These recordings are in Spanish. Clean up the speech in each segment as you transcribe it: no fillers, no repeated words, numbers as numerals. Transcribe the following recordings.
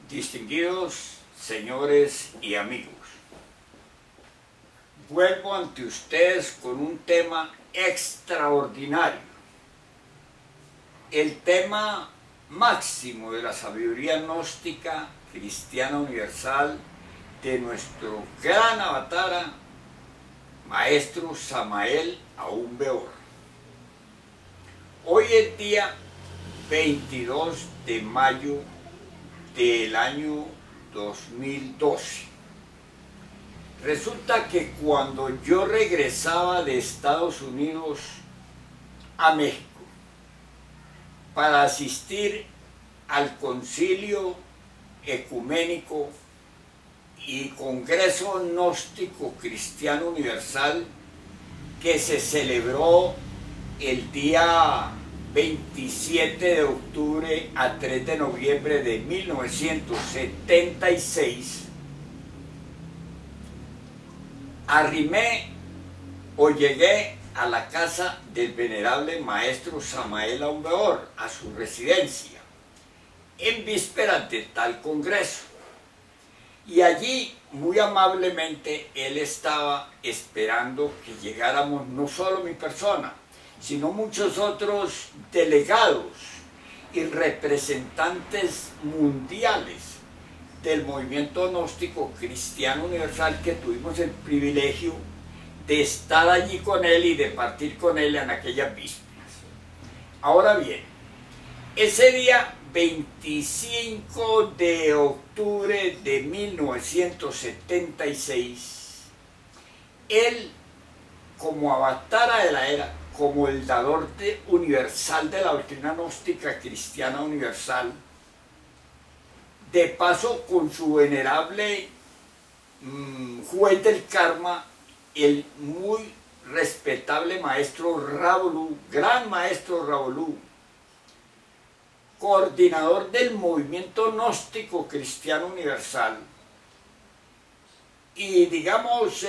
Distinguidos señores y amigos, vuelvo ante ustedes con un tema extraordinario, el tema máximo de la sabiduría gnóstica cristiana universal de nuestro gran avatara, maestro Samael Aún Weor. Hoy es día 22 de mayo del año 2012. Resulta que cuando yo regresaba de Estados Unidos a México para asistir al Concilio Ecuménico y Congreso Gnóstico Cristiano Universal que se celebró el día 27 de octubre a 3 de noviembre de 1976, llegué a la casa del venerable maestro Samael Aún Weor, a su residencia, en vísperas de tal congreso. Y allí, muy amablemente, él estaba esperando que llegáramos no solo mi persona, sino muchos otros delegados y representantes mundiales del movimiento gnóstico cristiano universal, que tuvimos el privilegio de estar allí con él y de partir con él en aquellas vísperas. Ahora bien, ese día 25 de octubre de 1976, él, como avatara de la era, como el dador universal de la doctrina gnóstica cristiana universal, de paso con su venerable juez del karma, el muy respetable maestro Ravolu, gran maestro Ravolu, coordinador del movimiento gnóstico cristiano universal y, digamos,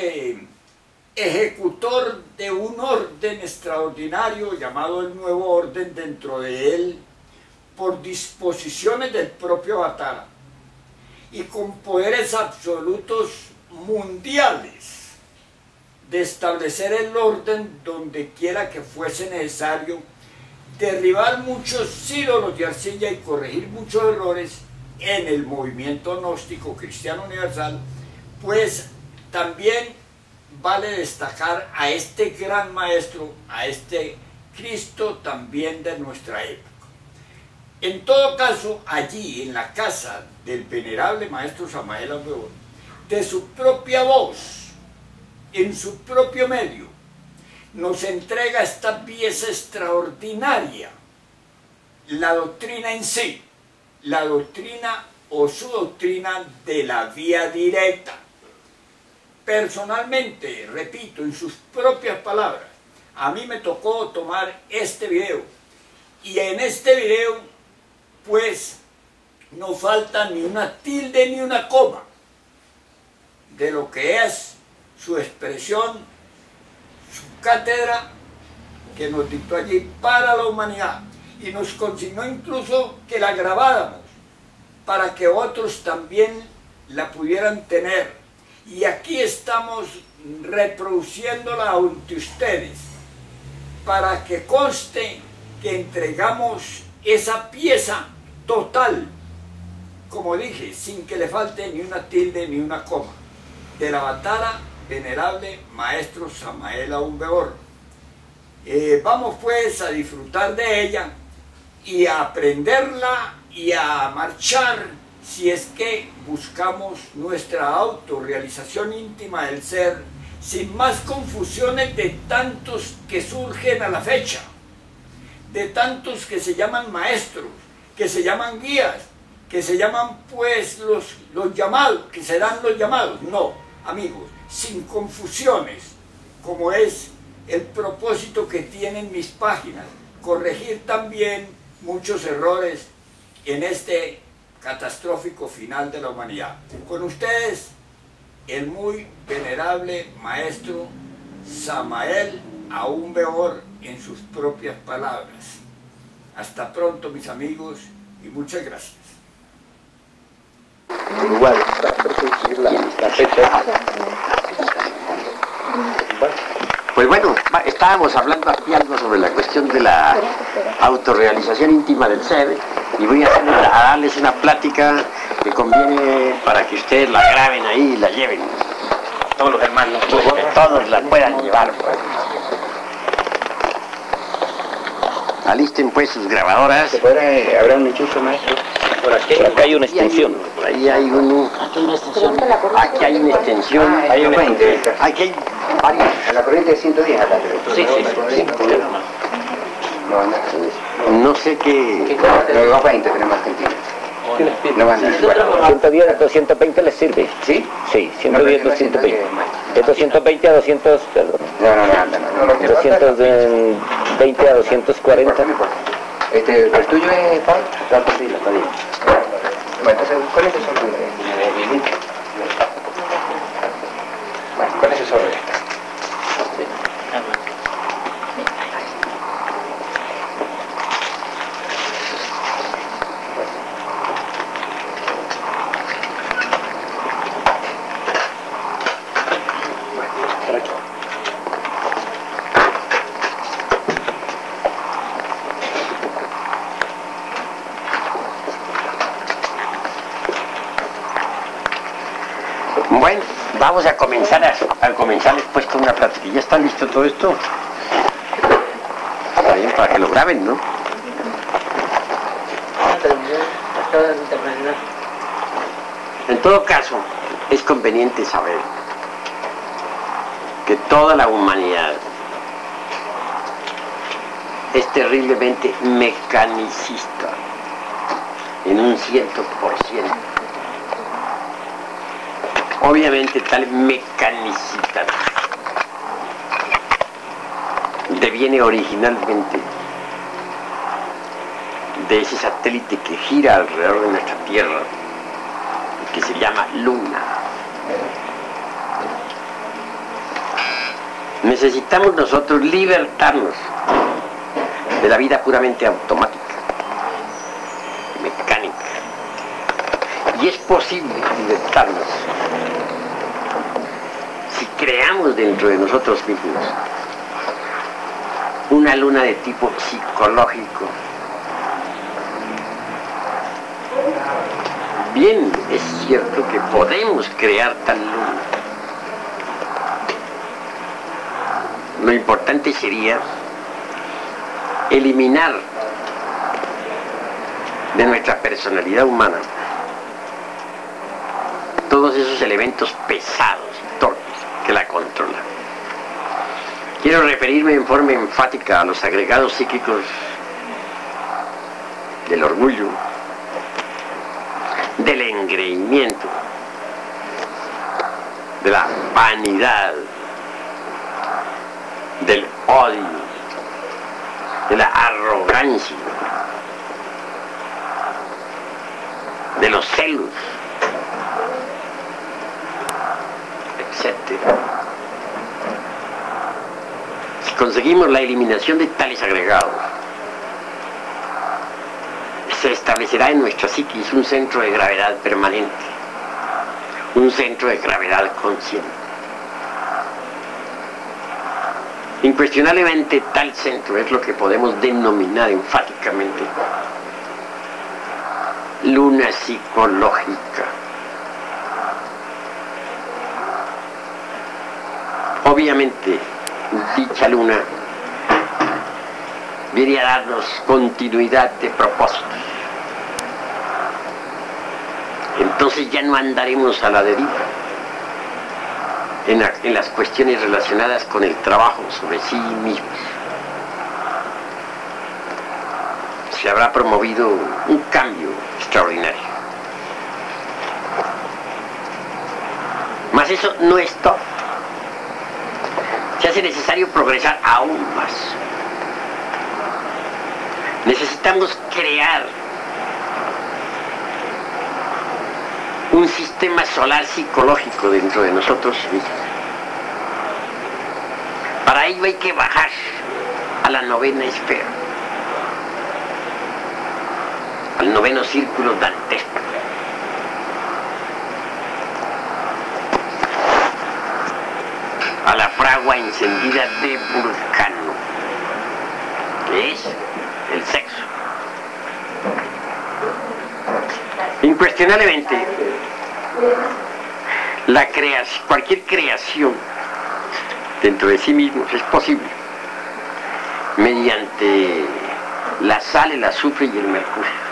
ejecutor de un orden extraordinario llamado el Nuevo Orden dentro de él, por disposiciones del propio avatara y con poderes absolutos mundiales de establecer el orden donde quiera que fuese necesario, derribar muchos ídolos de arcilla y corregir muchos errores en el movimiento gnóstico cristiano universal. Pues también vale destacar a este gran maestro, a este Cristo también de nuestra época. En todo caso, allí en la casa del venerable maestro Samael Aún Weor, de su propia voz, en su propio medio, nos entrega esta pieza extraordinaria, la doctrina en sí, la doctrina o su doctrina de la vía directa. Personalmente, repito, en sus propias palabras, a mí me tocó tomar este video, y en este video pues no falta ni una tilde ni una coma de lo que es su expresión, su cátedra que nos dictó allí para la humanidad, y nos consignó incluso que la grabáramos para que otros también la pudieran tener. Y aquí estamos reproduciéndola ante ustedes para que conste que entregamos esa pieza total, como dije, sin que le falte ni una tilde ni una coma, del avatara venerable maestro Samael Aún Weor. Vamos pues a disfrutar de ella y a aprenderla y a marchar, si es que buscamos nuestra autorrealización íntima del ser, sin más confusiones de tantos que surgen a la fecha, de tantos que se llaman maestros, que se llaman guías, que se llaman pues los llamados, que serán los llamados. No, amigos, sin confusiones, como es el propósito que tienen mis páginas, corregir también muchos errores en este catastrófico final de la humanidad. Con ustedes, el muy venerable maestro Samael Aún Weor, en sus propias palabras. Hasta pronto, mis amigos, y muchas gracias. igual, para perseguir la fecha. Pues bueno, estábamos hablando aquí algo sobre la cuestión de la autorrealización íntima del ser y voy a darles una plática que conviene para que ustedes la graben ahí y la lleven. Todos los hermanos, pues, que todos la puedan llevar. Pues. Alisten pues sus grabadoras. ¿Habrá un enchufe, maestro? Por aquí hay una extensión. Por ahí hay uno. Aquí hay una extensión. Aquí hay una extensión. Hay una corriente. Aquí hay varias. A la corriente de 110 acá. Sí. No sé qué. Pero 220 tenemos Argentina. No van a 110 a 220 les sirve. ¿Sí? Sí, 110 a 220. De 220 a 200, perdón. No. 220 a 240. ¿El tuyo es Pablo? Sí, está bien. Bueno, entonces con eso son bueno, con eso solo esto. Bueno, vamos a comenzar después con una plática. ¿Ya está listo todo esto? Está bien, para que lo graben, ¿no? En todo caso, es conveniente saber que toda la humanidad es terriblemente mecanicista en un 100%. Obviamente tal mecanicidad deviene originalmente de ese satélite que gira alrededor de nuestra Tierra y que se llama Luna. Necesitamos nosotros libertarnos de la vida puramente automática, mecánica. Y es posible libertarnos si creamos dentro de nosotros mismos una luna de tipo psicológico. Bien, es cierto que podemos crear tal luna. Lo importante sería eliminar de nuestra personalidad humana todos esos elementos pesados, torpes, que la controlan. Quiero referirme en forma enfática a los agregados psíquicos del orgullo, del engreimiento, de la vanidad, del odio, de la arrogancia, de los celos, etcétera. Si conseguimos la eliminación de tales agregados, se establecerá en nuestra psiquis un centro de gravedad permanente, un centro de gravedad consciente. Incuestionablemente tal centro es lo que podemos denominar enfáticamente luna psicológica. Obviamente dicha luna viene a darnos continuidad de propósitos. Entonces ya no andaremos a la deriva en las cuestiones relacionadas con el trabajo sobre sí mismos. Se habrá promovido un cambio extraordinario. Mas eso no es todo. Se hace necesario progresar aún más. Necesitamos crear un sistema solar psicológico dentro de nosotros mismos. Para ello hay que bajar a la novena esfera, al noveno círculo dantesco, agua encendida de Vulcano, que es el sexo. Incuestionablemente, cualquier creación dentro de sí mismos es posible mediante la sal, el azufre y el mercurio.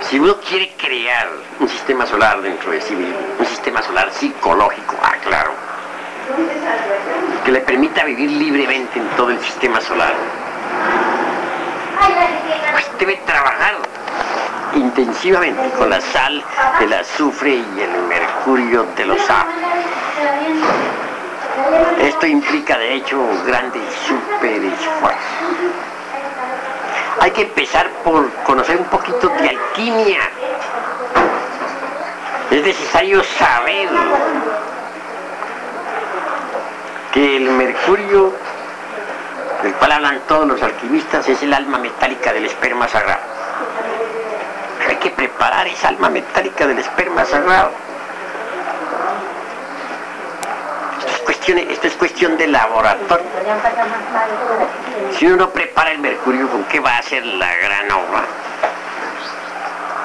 Si uno quiere crear un sistema solar dentro de sí mismo, un sistema solar psicológico, claro, que le permita vivir libremente en todo el sistema solar, pues debe trabajar intensivamente con la sal, el azufre y el mercurio de los sabios. Esto implica de hecho grandes super esfuerzos. Hay que empezar por conocer un poquito de alquimia. Es necesario saber que el mercurio, del cual hablan todos los alquimistas, es el alma metálica del esperma sagrado. Pero hay que preparar esa alma metálica del esperma sagrado. Esto es cuestión de laboratorio. Si uno no prepara el mercurio, ¿con qué va a hacer la gran obra?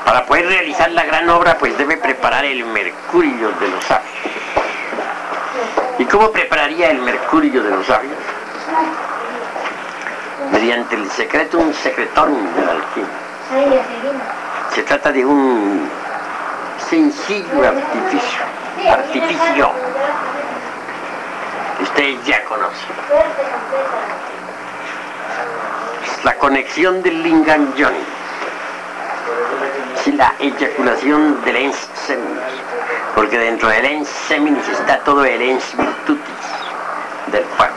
Para poder realizar la gran obra, pues debe preparar el mercurio de los sabios. ¿Y cómo prepararía el mercurio de los sabios? Mediante el secretum secretorum de la alquimia. Se trata de un sencillo artificio que ustedes ya conocen. Es la conexión del lingam yoni, es la eyaculación del ens seminis, porque dentro del ens seminis está todo el ens virtutis del fuego.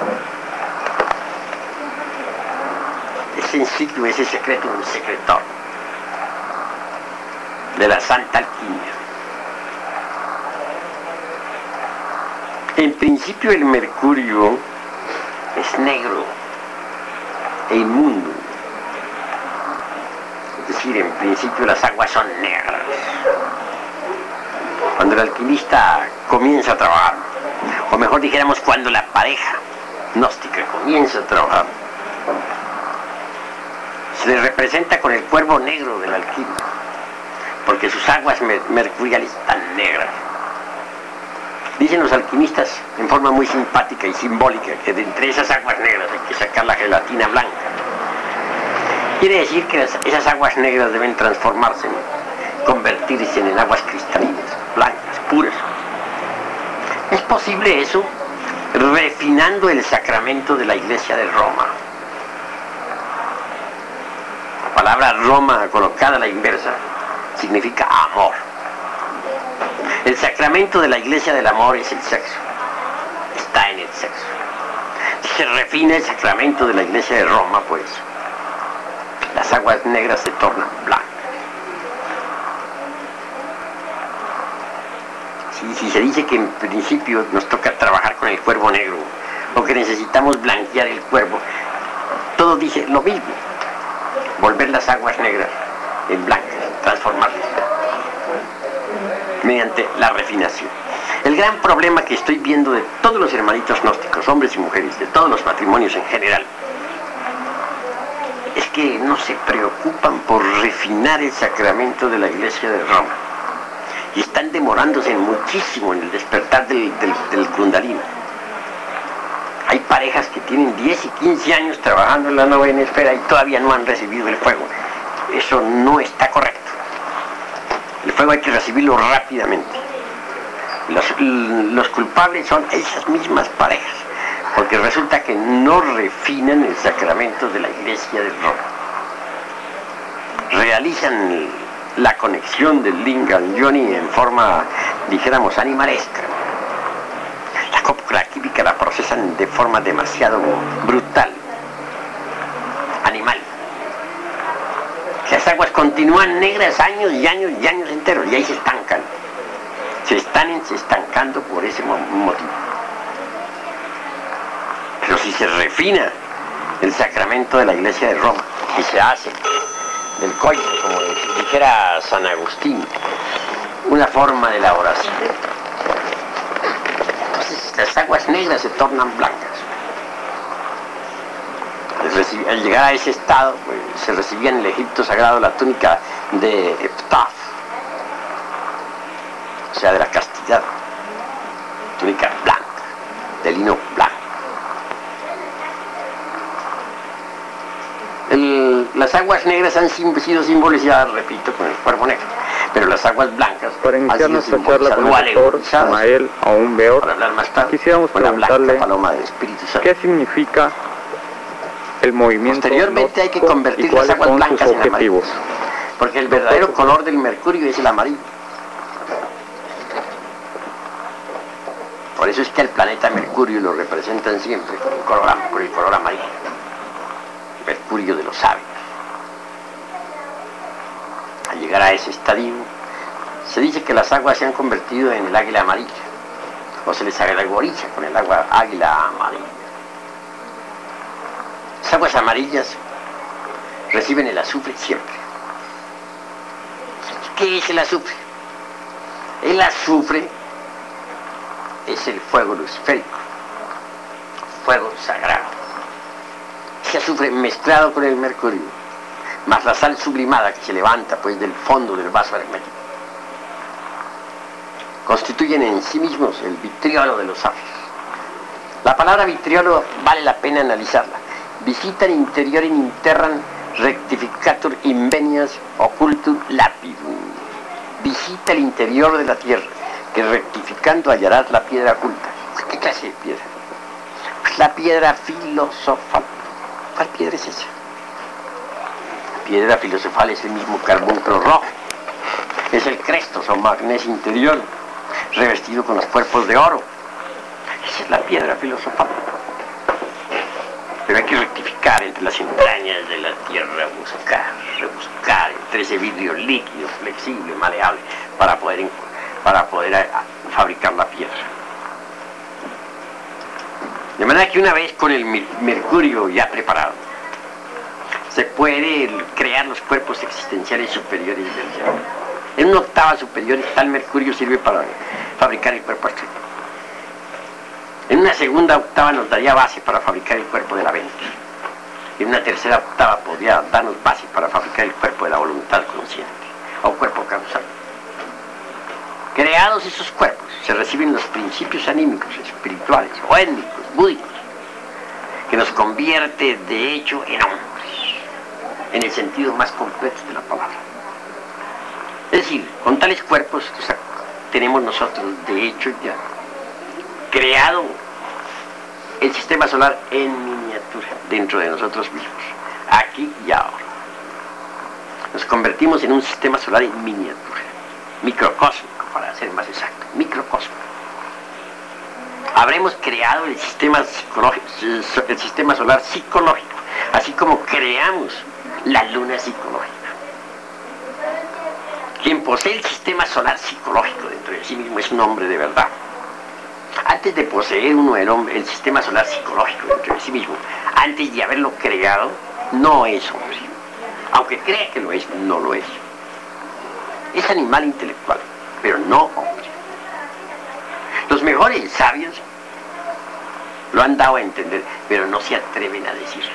Es sencillo ese secreto, un secretor de la santa alquimia. En principio el mercurio es negro e inmundo. Es decir, en principio las aguas son negras. Cuando el alquimista comienza a trabajar, o mejor dijéramos cuando la pareja gnóstica comienza a trabajar, se le representa con el cuervo negro del alquimia, porque sus aguas mercuriales están negras. Dicen los alquimistas en forma muy simpática y simbólica que de entre esas aguas negras hay que sacar la gelatina blanca. Quiere decir que esas aguas negras deben transformarse, convertirse en aguas cristalinas, blancas, puras. ¿Es posible eso? Refinando el sacramento de la Iglesia de Roma. La palabra Roma colocada a la inversa significa amor. El sacramento de la Iglesia del amor es el sexo. Está en el sexo. Si se refina el sacramento de la Iglesia de Roma, pues las aguas negras se tornan blancas. Si se dice que en principio nos toca trabajar con el cuervo negro, o que necesitamos blanquear el cuervo, todo dice lo mismo. Volver las aguas negras en blancas, transformarlas mediante la refinación. El gran problema que estoy viendo de todos los hermanitos gnósticos, hombres y mujeres, de todos los matrimonios en general, es que no se preocupan por refinar el sacramento de la Iglesia de Roma. Y están demorándose muchísimo en el despertar del Kundalini. Hay parejas que tienen 10 y 15 años trabajando en la novena esfera y todavía no han recibido el fuego. Eso no está correcto. El fuego hay que recibirlo rápidamente. Los culpables son esas mismas parejas, porque resulta que no refinan el sacramento de la Iglesia de Roma. Realizan la conexión del lingam yoni en forma, dijéramos, animalesca. La química la procesan de forma demasiado brutal, animal. Las aguas continúan negras años y años y años enteros, y ahí se estancan. Se están estancando por ese motivo. Pero si se refina el sacramento de la Iglesia de Roma y se hace del coito, como dijera San Agustín, una forma de elaboración, entonces las aguas negras se tornan blancas. Al llegar a ese estado, pues, se recibía en el Egipto sagrado la túnica de Eftaf, o sea, de la castidad, túnica blanca, de lino blanco. Las aguas negras han sido simbolizadas, repito, con el cuerpo negro, pero las aguas blancas para iniciar nuestra charla con el doctor Samael Aún Beor, quisiéramos preguntarle qué significa el movimiento. Posteriormente hay que convertir las aguas blancas en amarillas, porque el verdadero color del mercurio es el amarillo. Por eso es que el planeta Mercurio lo representan siempre con el color amarillo, Mercurio de los sabios. Al llegar a ese estadio, se dice que las aguas se han convertido en el águila amarilla, o se les alegoriza con el agua águila amarilla. Las aguas amarillas reciben el azufre siempre. ¿Qué es el azufre? El azufre es el fuego luciférico, fuego sagrado. Ese azufre mezclado con el mercurio, más la sal sublimada que se levanta pues del fondo del vaso hermético, constituyen en sí mismos el vitriolo de los sabios. La palabra vitriolo vale la pena analizarla. Visitan interiorem interram rectificatur invenias occultur lapidum. Visita el interior de la tierra, que rectificando hallarás la piedra oculta. ¿Qué clase de piedra? Pues la piedra filosofal. ¿Cuál piedra es esa? La piedra filosofal es el mismo carbunclo rojo. Es el crestos o magnesio interior, revestido con los cuerpos de oro. Esa es la piedra filosofal. Pero hay que rectificar entre las entrañas de la tierra, rebuscar entre ese vidrio líquido, flexible, maleable, para poder fabricar la piedra. De manera que una vez con el mercurio ya preparado, se puede crear los cuerpos existenciales superiores del cielo. En una octava superior, tal mercurio sirve para fabricar el cuerpo astral. En una segunda octava nos daría base para fabricar el cuerpo de la mente. En una tercera octava podría darnos base para fabricar el cuerpo de la voluntad consciente, o cuerpo causal. Creados esos cuerpos, se reciben los principios anímicos, espirituales, o étnicos, búdicos, que nos convierte de hecho en hombres, en el sentido más completo de la palabra. Es decir, con tales cuerpos tenemos nosotros de hecho ya creado el sistema solar en miniatura dentro de nosotros mismos, aquí y ahora. Nos convertimos en un sistema solar en miniatura, microcósmico para ser más exacto, microcósmico. Habremos creado el sistema solar psicológico, así como creamos la luna psicológica. Quien posee el sistema solar psicológico dentro de sí mismo es un hombre de verdad. Antes de poseer uno el sistema solar psicológico dentro de sí mismo, antes de haberlo creado, no es hombre. Aunque crea que lo es, no lo es. Es animal intelectual, pero no hombre. Los mejores sabios lo han dado a entender, pero no se atreven a decirlo.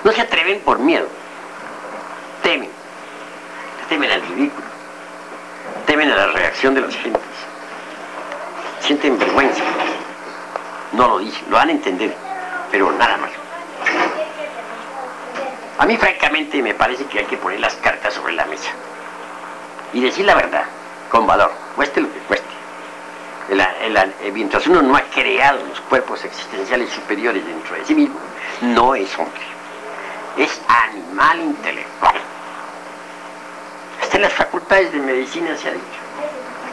No se atreven por miedo. Temen. Temen al ridículo. Temen a la reacción de las gentes. Sienten vergüenza. No lo dicen, lo van a entender, pero nada más. A mí francamente me parece que hay que poner las cartas sobre la mesa y decir la verdad, con valor, cueste lo que cueste. Mientras uno no ha creado los cuerpos existenciales superiores dentro de sí mismo, no es hombre, es animal intelectual. Hasta en las facultades de medicina se ha dicho.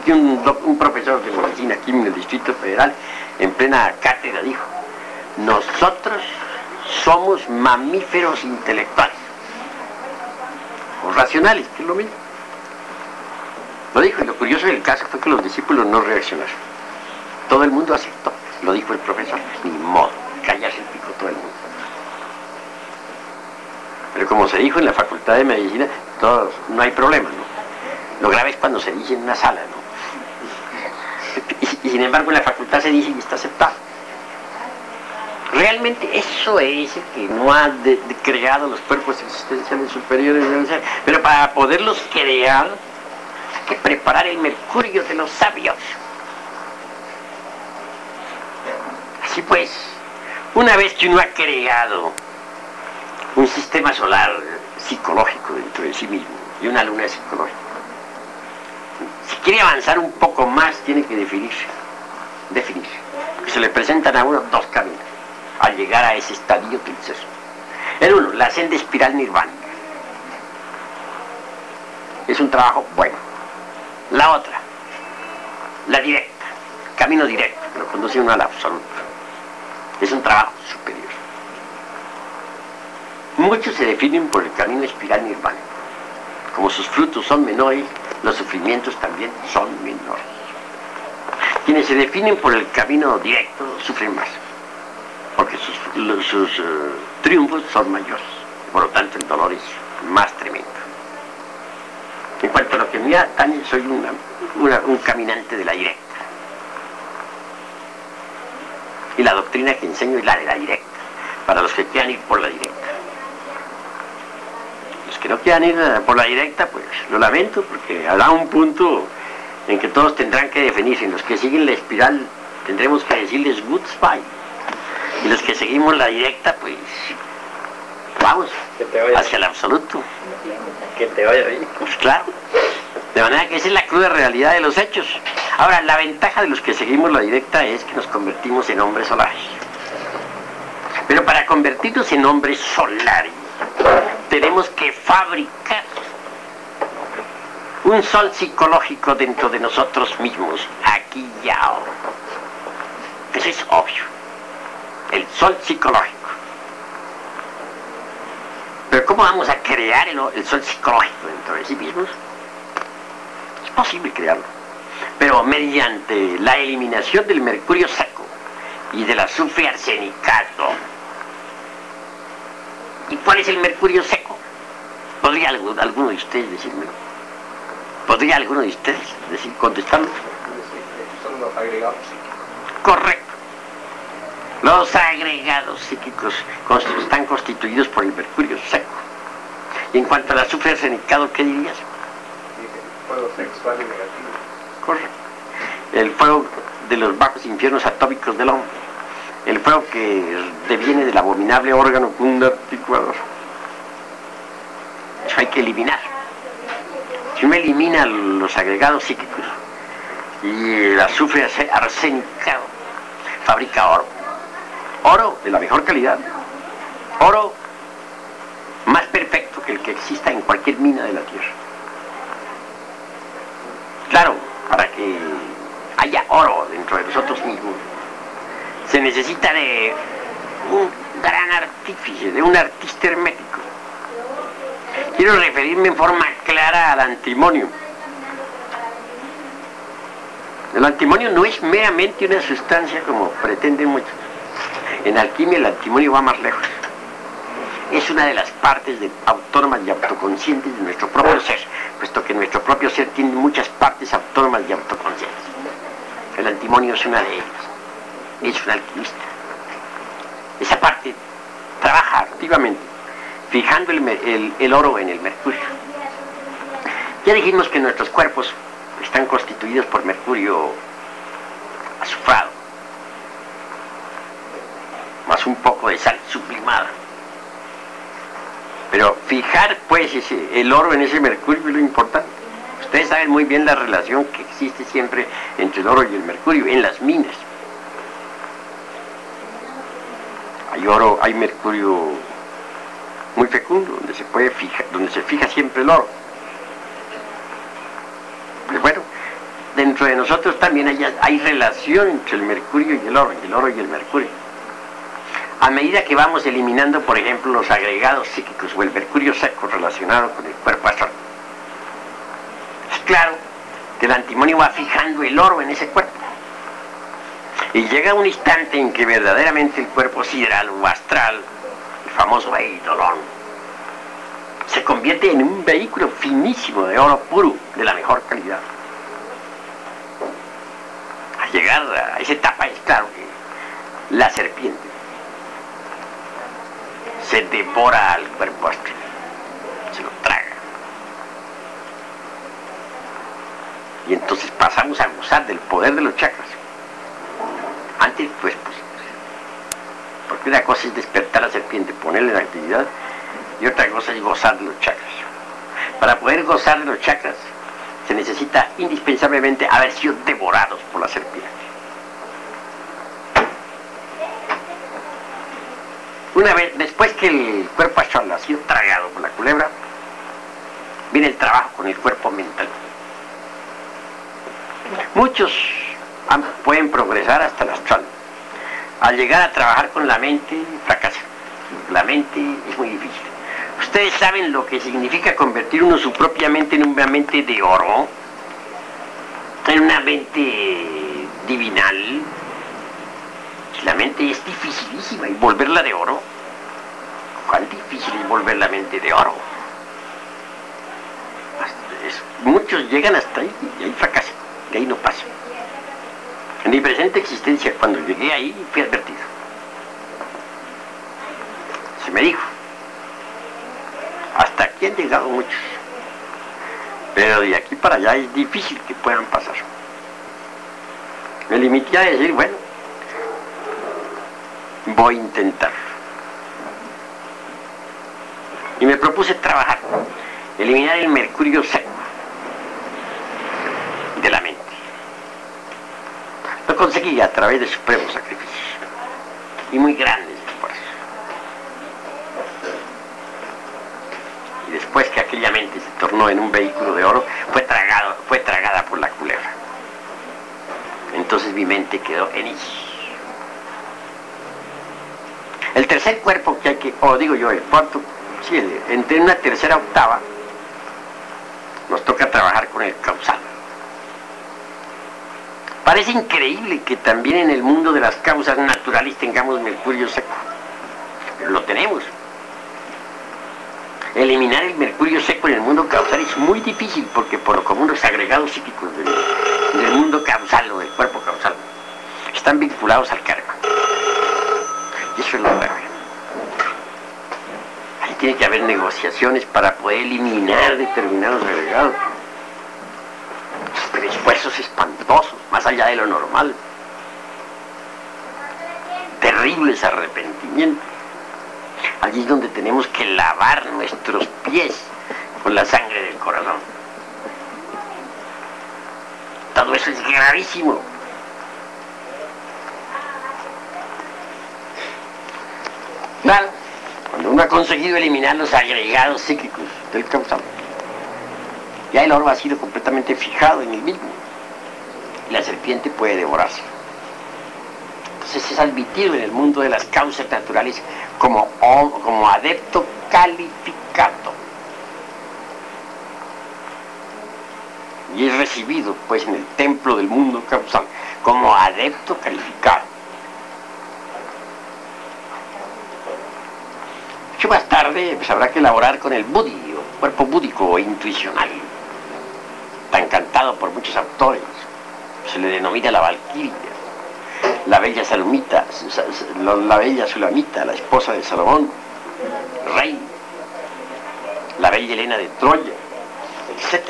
Aquí un profesor de medicina aquí en el Distrito Federal, en plena cátedra, dijo: nosotros somos mamíferos intelectuales, o racionales, que es lo mismo. Lo dijo, y lo curioso del caso fue que los discípulos no reaccionaron. Todo el mundo aceptó, lo dijo el profesor, ni modo, callarse el pico todo el mundo. Pero como se dijo en la Facultad de Medicina, no hay problema, ¿no? Lo grave es cuando se dice en una sala, ¿no? Y sin embargo en la facultad se dice y está aceptado. Realmente eso es el que no ha creado los cuerpos existenciales superiores del ser. Pero para poderlos crear hay que preparar el mercurio de los sabios. Así pues, una vez que uno ha creado un sistema solar psicológico dentro de sí mismo y una luna psicológica, si quiere avanzar un poco más tiene que definirse. Se le presentan a uno dos caminos al llegar a ese estadio del ser. El uno, la senda espiral nirvánica. Es un trabajo bueno. La otra, la directa, camino directo, que lo conduce uno al absoluto. Es un trabajo superior. Muchos se definen por el camino espiral nirvánico. Como sus frutos son menores, los sufrimientos también son menores. Quienes se definen por el camino directo sufren más, porque sus triunfos son mayores. Por lo tanto, el dolor es más tremendo. En cuanto a lo que me atañe, soy un caminante de la directa. Y la doctrina que enseño es la de la directa, para los que quieran ir por la directa. Los que no quieran ir por la directa, pues lo lamento, porque habrá un punto en que todos tendrán que definirse. En los que siguen la espiral tendremos que decirles goodbye. Y los que seguimos la directa, pues vamos hacia el absoluto. Que te vaya bien. Pues claro. De manera que esa es la cruda realidad de los hechos. Ahora, la ventaja de los que seguimos la directa es que nos convertimos en hombres solares. Pero para convertirnos en hombres solares, tenemos que fabricar un sol psicológico dentro de nosotros mismos, aquí y ahora. Eso es obvio. El sol psicológico. Pero ¿cómo vamos a crear el sol psicológico dentro de sí mismos? Es posible crearlo, pero mediante la eliminación del mercurio seco y del azufre arsenicado. ¿Y cuál es el mercurio seco? ¿Podría alguno de ustedes decírmelo? ¿Podría alguno de ustedes contestarlo? Son los agregados psíquicos. Correcto. Los agregados psíquicos están constituidos por el mercurio seco. Y en cuanto al azufre arsenicado, ¿qué dirías? El fuego sexual y negativo. Correcto. El fuego de los bajos infiernos atómicos del hombre. El fuego que deviene del abominable órgano articulador. Eso hay que eliminar. Si uno elimina los agregados psíquicos y el azufre arsenicado, fabrica oro. Oro de la mejor calidad. Oro más perfecto que el que exista en cualquier mina de la tierra. Claro, para que haya oro dentro de nosotros mismos, se necesita de un gran artífice, de un artista hermético. Quiero referirme en forma clara al antimonio. El antimonio no es meramente una sustancia como pretenden muchos. En alquimia el antimonio va más lejos. Es una de las partes autónomas y autoconscientes de nuestro propio ser, puesto que nuestro propio ser tiene muchas partes autónomas y autoconscientes. El antimonio es una de ellas. Es un alquimista. Esa parte trabaja activamente, fijando el oro en el mercurio. Ya dijimos que nuestros cuerpos están constituidos por mercurio azufrado, más un poco de sal sublimada. Pero fijar pues el oro en ese mercurio es lo importante. Ustedes saben muy bien la relación que existe siempre entre el oro y el mercurio en las minas. Hay oro, hay mercurio muy fecundo, donde se fija siempre el oro. Pues bueno, dentro de nosotros también hay relación entre el mercurio y el oro y el mercurio. A medida que vamos eliminando, por ejemplo, los agregados psíquicos o el mercurio seco relacionado con el cuerpo astral, es claro que el antimonio va fijando el oro en ese cuerpo. Y llega un instante en que verdaderamente el cuerpo sideral o astral, el famoso eidolon, se convierte en un vehículo finísimo de oro puro, de la mejor calidad. llegar a esa etapa es claro que la serpiente se devora al cuerpo astral, se lo traga. Y entonces pasamos a gozar del poder de los chakras. Antes, pues, porque una cosa es despertar a la serpiente, ponerle en actividad, y otra cosa es gozar de los chakras. Para poder gozar de los chakras, se necesita indispensablemente haber sido devorados por la serpiente. Una vez, después que el cuerpo astral ha sido tragado por la culebra, viene el trabajo con el cuerpo mental. Muchos pueden progresar hasta el astral. Al llegar a trabajar con la mente, fracasan. La mente es muy difícil. ¿Ustedes saben lo que significa convertir uno su propia mente en una mente de oro? En una mente divinal. La mente es dificilísima, y volverla de oro. ¿Cuán difícil es volver la mente de oro? Muchos llegan hasta ahí y ahí fracasan, y ahí no pasa. En mi presente existencia, cuando llegué ahí, fui advertido. Se me dijo, hasta aquí han llegado muchos, pero de aquí para allá es difícil que puedan pasar. Me limité a decir, bueno, voy a intentar. Y me propuse trabajar, eliminar el mercurio seco de la mente. Lo conseguí a través de supremos sacrificios y muy grandes esfuerzos. Y después que aquella mente se tornó en un vehículo de oro, fue tragada por la culebra. Entonces mi mente quedó en ella. El tercer cuerpo que hay que, el cuarto, sí, entre una tercera octava, nos toca trabajar con el causal. Parece increíble que también en el mundo de las causas naturales tengamos mercurio seco, pero lo tenemos. Eliminar el mercurio seco en el mundo causal es muy difícil, porque por lo común los agregados psíquicos del mundo causal o del cuerpo causal están vinculados al karma. Y eso es lo grave. Ahí tiene que haber negociaciones para poder eliminar determinados agregados. Pero esfuerzos espantosos, más allá de lo normal. Terribles arrepentimientos. Allí es donde tenemos que lavar nuestros pies con la sangre del corazón. Todo eso es gravísimo. Claro, cuando uno ha conseguido eliminar los agregados psíquicos del causal, ya el oro ha sido completamente fijado en el mismo, y la serpiente puede devorarse. Entonces es admitido en el mundo de las causas naturales como adepto calificado. Y es recibido pues en el templo del mundo causal como adepto calificado. Mucho más tarde pues, habrá que elaborar con el buddhi, o cuerpo búdico o intuicional, tan cantado por muchos autores. Se le denomina la valquiria, la bella Salomita, la bella Sulamita, la esposa de Salomón, rey, la bella Helena de Troya, etc.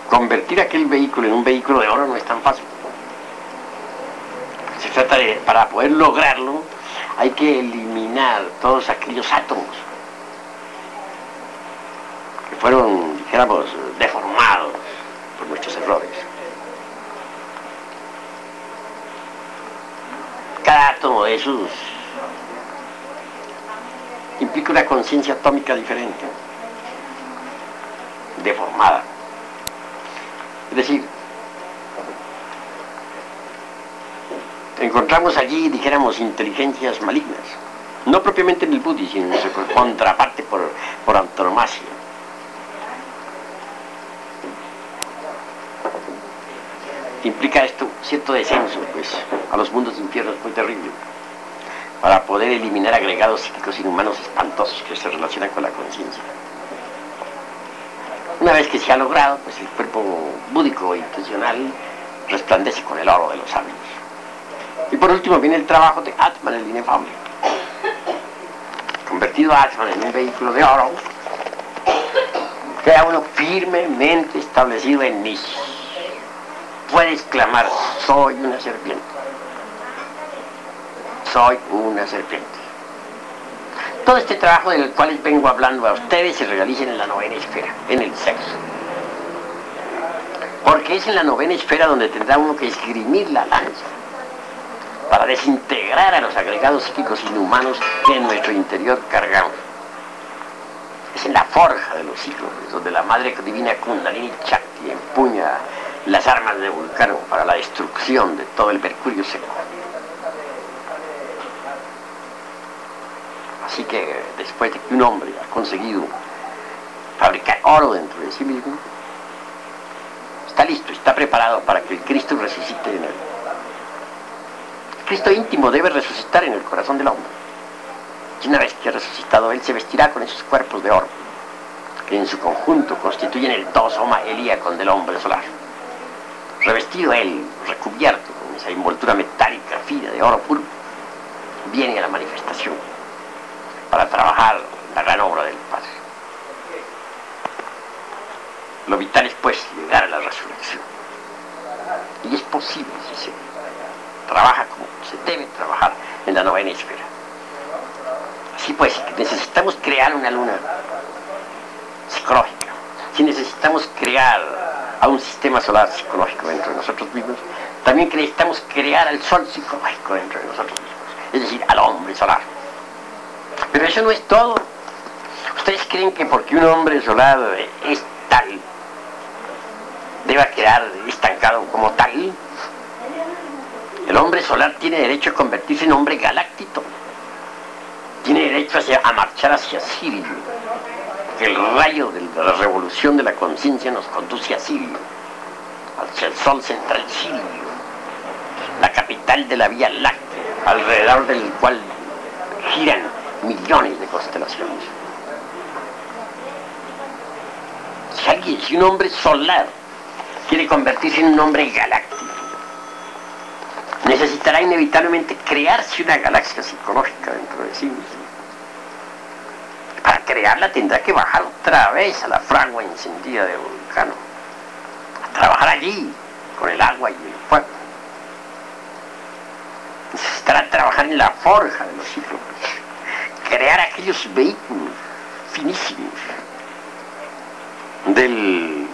Convertir aquel vehículo en un vehículo de oro no es tan fácil. Se trata de, para poder lograrlo, hay que eliminar todos aquellos átomos que fueron, dijéramos, deformados por nuestros errores. Cada átomo de esos implica una conciencia atómica diferente, deformada. Es decir, encontramos allí, dijéramos, inteligencias malignas, no propiamente en el Buddhi, sino en su contraparte por antonomasia. Implica esto cierto descenso, pues, a los mundos de infiernos muy terrible, para poder eliminar agregados psíquicos inhumanos espantosos que se relacionan con la conciencia. Una vez que se ha logrado, pues el cuerpo búdico e intencional resplandece con el oro de los sabios. Y por último viene el trabajo de Atman, el inefable. Convertido a Atman en un vehículo de oro, queda uno firmemente establecido en mí. Puede exclamar, soy una serpiente. Soy una serpiente. Todo este trabajo del cual les vengo hablando a ustedes se realiza en la novena esfera, en el sexo. Porque es en la novena esfera donde tendrá uno que esgrimir la lanza para desintegrar a los agregados psíquicos inhumanos que en nuestro interior cargamos. Es en la forja de los ciclos, donde la madre divina Kundalini Shakti empuña las armas de Vulcano para la destrucción de todo el mercurio seco. Así que después de que un hombre ha conseguido fabricar oro dentro de sí mismo, está listo, está preparado para que el Cristo resucite en él. El Cristo íntimo debe resucitar en el corazón del hombre. Y una vez que ha resucitado, él se vestirá con esos cuerpos de oro, que en su conjunto constituyen el tosoma helíacon del hombre solar. Revestido él, recubierto con esa envoltura metálica fina de oro puro, viene a la manifestación para trabajar la gran obra del Padre. Lo vital es pues llegar a la resurrección. Y es posible si se trabaja como se debe trabajar en la novena esfera. Así pues, necesitamos crear una luna psicológica. Si necesitamos crear a un sistema solar psicológico dentro de nosotros mismos, también necesitamos crear al sol psicológico dentro de nosotros mismos, es decir, al hombre solar. Pero eso no es todo. ¿Ustedes creen que porque un hombre solar es tal, deba quedar estancado como tal? El hombre solar tiene derecho a convertirse en hombre galáctico. Tiene derecho a marchar hacia Sirio. El rayo de la revolución de la conciencia nos conduce a Sirio, hacia el sol central Sirio, la capital de la Vía Láctea, alrededor del cual giran millones de constelaciones. Si un hombre solar quiere convertirse en un hombre galáctico, necesitará inevitablemente crearse una galaxia psicológica dentro de sí mismo. Para crearla tendrá que bajar otra vez a la fragua encendida de Vulcano, a trabajar allí con el agua y el fuego. Necesitará trabajar en la forja de los cíclopes, crear aquellos vehículos finísimos del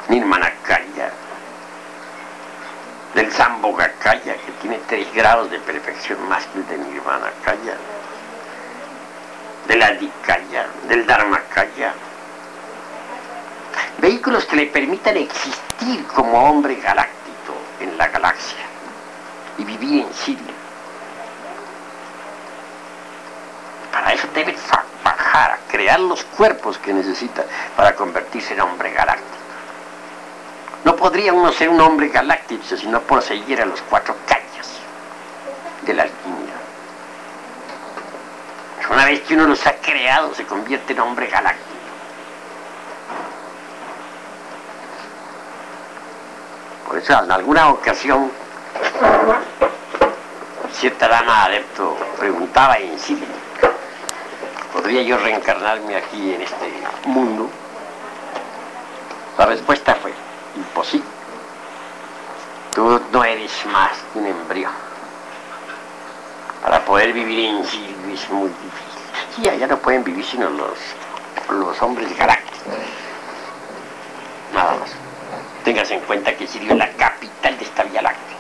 Nirmanakaya, del Sambhogakaya, que tiene 3 grados de perfección más que el de Nirmanakaya, del Adhikaya, del Dharmakaya. Vehículos que le permitan existir como hombre galáctico en la galaxia y vivir en Sirio. Para eso debe bajar a crear los cuerpos que necesita para convertirse en hombre galáctico. No podría uno ser un hombre galáctico si no poseyera los 4 kayas de la alquimia. Una vez que uno los ha creado, se convierte en hombre galáctico. Por eso, en alguna ocasión, cierta dama adepto preguntaba en sí: ¿podría yo reencarnarme aquí en este mundo? La respuesta fue: imposible. Tú no eres más que un embrión. Para poder vivir en Sirio es muy difícil. Sí, allá no pueden vivir sino los hombres galácticos. Nada más. Téngase en cuenta que Sirio es la capital de esta Vía Láctea.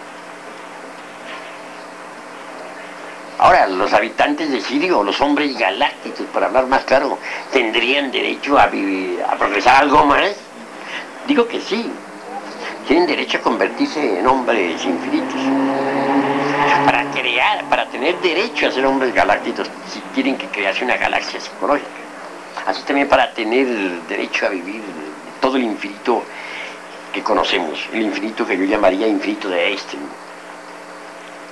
Ahora, los habitantes de Sirio, los hombres galácticos, para hablar más claro, ¿tendrían derecho a progresar algo más? Digo que sí. Tienen derecho a convertirse en hombres infinitos. Para tener derecho a ser hombres galácticos, si tienen que crearse una galaxia psicológica. Así también para tener derecho a vivir todo el infinito que conocemos, el infinito que yo llamaría infinito de Einstein,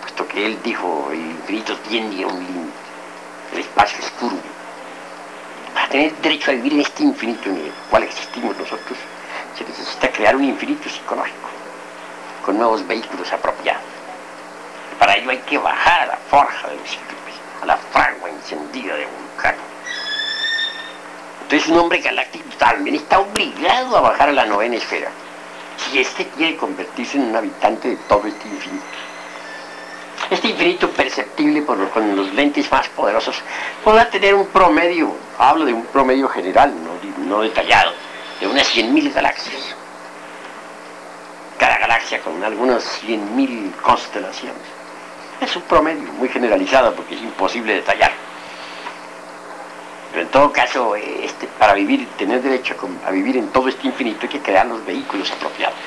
puesto que él dijo: el infinito tiene un límite, el espacio es curvo. Para Para tener derecho a vivir en este infinito en el cual existimos nosotros, se necesita crear un infinito psicológico, con nuevos vehículos apropiados. Para ello hay que bajar a la forja de los cíclopes, a la fragua encendida de Vulcano. Entonces un hombre galáctico también está obligado a bajar a la novena esfera, si éste quiere convertirse en un habitante de todo este infinito. Este infinito perceptible con los lentes más poderosos podrá tener un promedio, hablo de un promedio general, no detallado, de unas 100.000 galaxias. Cada galaxia con algunas 100.000 constelaciones. Es un promedio muy generalizado porque es imposible detallar. Pero en todo caso, para vivir, tener derecho a vivir en todo este infinito hay que crear los vehículos apropiados.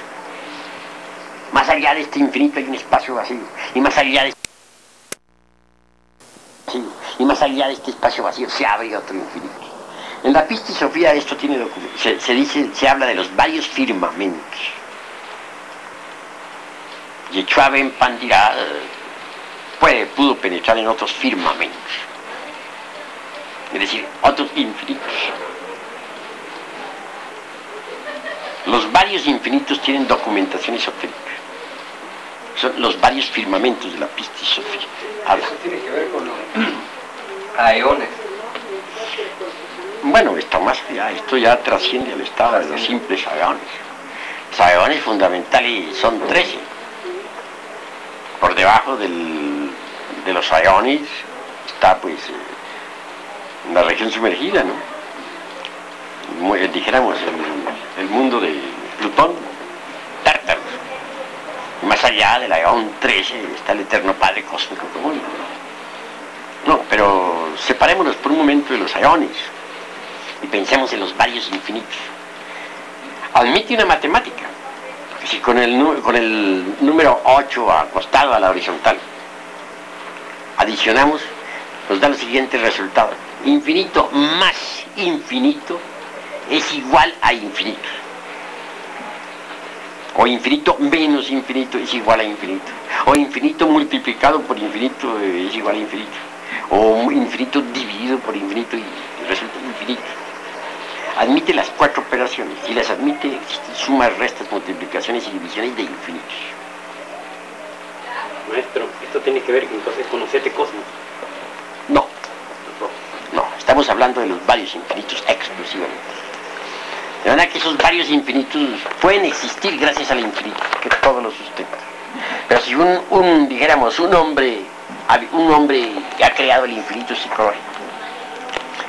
Más allá de este infinito hay un espacio vacío. Y más allá de este espacio vacío se abre otro infinito. En la Pistis Sophia esto tiene se habla de los varios firmamentos. Yeshua Ben Pandira pudo penetrar en otros firmamentos. Es decir, otros infinitos. Los varios infinitos tienen documentación esotérica. Son los varios firmamentos de la Pistis Sophia. Habla. Eso tiene que ver con los aeones. Bueno, esto ya trasciende al estado de los simples aeones. Los aeones fundamentales son 13. Por debajo de los aeones está pues la región sumergida, ¿no? Dijéramos el mundo de Plutón, Tártaros. Más allá del aeón 13 está el eterno Padre Cósmico Común. No, pero separémonos por un momento de los aeones y pensemos en los varios infinitos. Admite una matemática. Si con el número 8 acostado a la horizontal adicionamos, nos da el siguiente resultado. Infinito más infinito es igual a infinito. O infinito menos infinito es igual a infinito. O infinito multiplicado por infinito es igual a infinito. O infinito dividido por infinito y resulta infinito. Admite las 4 operaciones. Si las admite, existen sumas, restas, multiplicaciones y divisiones de infinitos. Maestro, ¿esto tiene que ver entonces con los 7 cosmos? No. No, estamos hablando de los varios infinitos exclusivamente. De manera que esos varios infinitos pueden existir gracias al infinito, que todo lo sustenta. Pero si dijéramos, un hombre que ha creado el infinito psicológico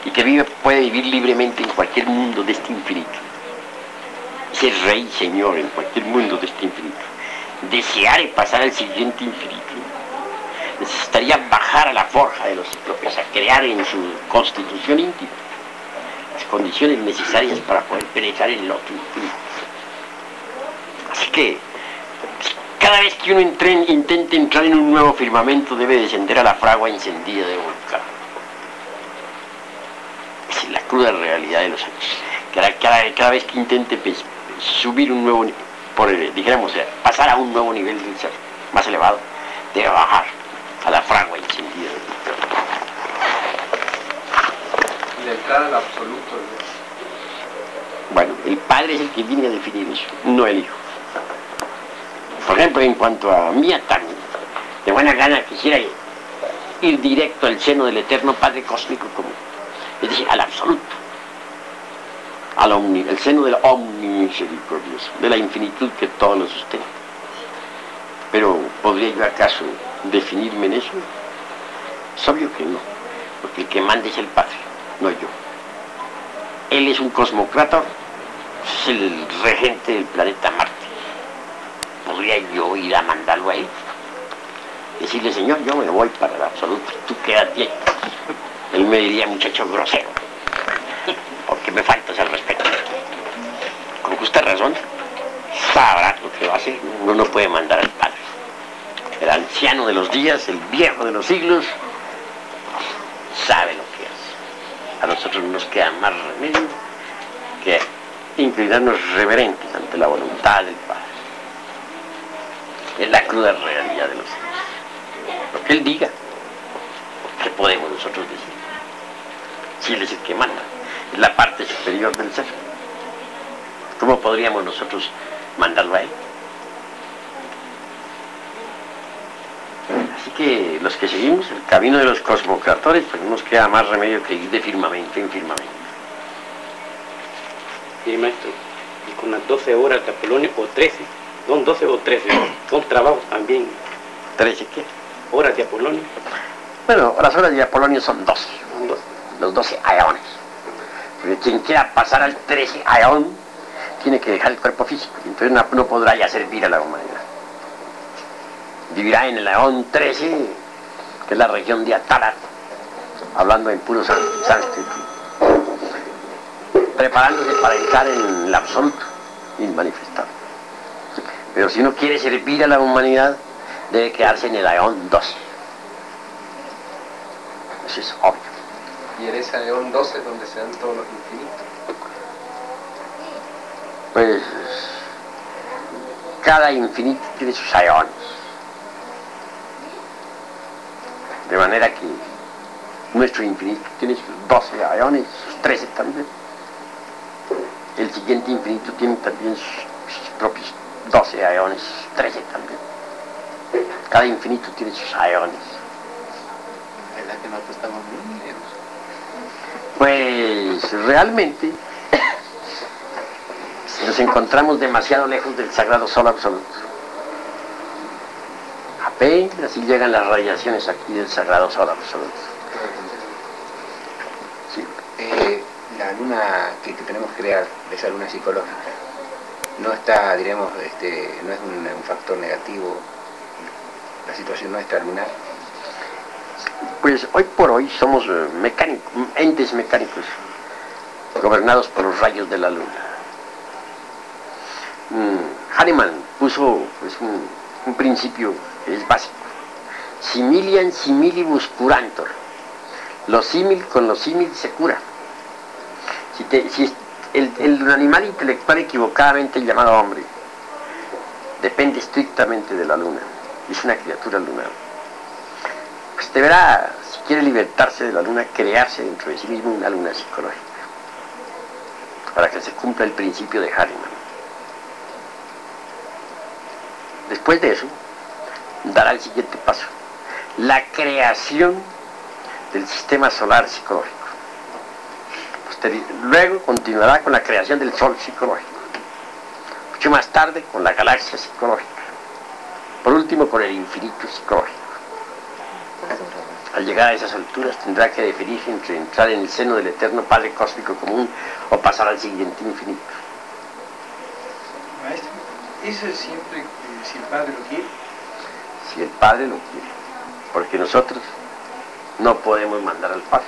y que puede vivir libremente en cualquier mundo de este infinito, ser rey, señor en cualquier mundo de este infinito, deseare pasar al siguiente infinito, necesitaría bajar a la forja de los cíclopes, a crear en su constitución íntima las condiciones necesarias para poder penetrar en el otro infinito. Así que cada vez que uno intente entrar en un nuevo firmamento debe descender a la fragua encendida de Vulcano. Esa es la cruda realidad de los hechos. Cada vez que intente subir un nuevo, pasar a un nuevo nivel del ser más elevado, debe bajar a la fragua encendida de Vulcano. Y la entrada al absoluto. Bueno, el Padre es el que viene a definir eso, no el Hijo. Por ejemplo, en cuanto a mí, también, de buena gana quisiera ir directo al seno del eterno Padre Cósmico Común, es decir, al absoluto, el seno del omnimisericordioso, de la infinitud que todo lo sustenta. Pero, ¿podría yo acaso definirme en eso? Es obvio que no, porque el que manda es el Padre, no yo. Él es un cosmocrátor, es el regente del planeta Marte. ¿Podría yo ir a mandarlo a él? Decirle, Señor, yo me voy para el absoluto, tú quédate ahí. Él me diría, muchacho grosero, porque me faltas el respeto. Con justa razón, sabrá lo que va a hacer. Uno no puede mandar al Padre. El anciano de los días, el viejo de los siglos, sabe lo que hace. A nosotros nos queda más remedio que inclinarnos reverentes ante la voluntad del Padre. Es la cruda realidad de los hechos. Lo que Él diga, ¿qué podemos nosotros decir? si él es el que manda, es la parte superior del ser. ¿Cómo podríamos nosotros mandarlo a él? Así que los que seguimos el camino de los cosmocratores, pues no nos queda más remedio que ir de firmamento en firmamento. Y maestro, y con las 12 horas de Apolonio, o 13, son 12 o 13, son trabajos también. ¿13 qué? Horas de Apolonio. Bueno, las horas de Apolonio son 12, los 12 aeones. Porque quien quiera pasar al 13 aeón, tiene que dejar el cuerpo físico, y entonces no podrá ya servir a la humanidad. Vivirá en el aeón 13, que es la región de Atarat, hablando en puro sánscrito, preparándose para entrar en el absoluto inmanifestado. Pero si uno quiere servir a la humanidad, debe quedarse en el aeón 12. Eso es obvio. ¿Y en ese aeón 12 donde se dan todos los infinitos? Pues cada infinito tiene sus aeones. De manera que nuestro infinito tiene sus 12 aeones, sus 13 también. El siguiente infinito tiene también sus propios 12 aeones, sus 13 también. Cada infinito tiene sus aeones. ¿Verdad que nosotros estamos muy lejos? Pues realmente nos encontramos demasiado lejos del sagrado sol absoluto. Apenas así llegan las radiaciones aquí del sagrado sol absoluto. Sí. La luna que tenemos que crear, esa luna psicológica, no está, diremos, no es un factor negativo, la situación nuestra lunar. Pues hoy por hoy somos entes mecánicos, gobernados por los rayos de la luna. Hahnemann puso pues, un principio que es básico. Similian similibus curantor. Lo símil con lo símil se cura. Si el animal intelectual equivocadamente llamado hombre depende estrictamente de la luna, es una criatura lunar, pues deberá, si quiere libertarse de la luna, crearse dentro de sí mismo una luna psicológica, para que se cumpla el principio de Hahnemann. Después de eso, dará el siguiente paso, la creación del sistema solar psicológico. Luego continuará con la creación del sol psicológico. Mucho más tarde con la galaxia psicológica. Por último con el infinito psicológico. Al llegar a esas alturas tendrá que definir entre entrar en el seno del eterno Padre Cósmico Común o pasar al siguiente infinito. Maestro, ¿eso es siempre si el Padre lo quiere? Si el Padre lo quiere. Porque nosotros no podemos mandar al Padre.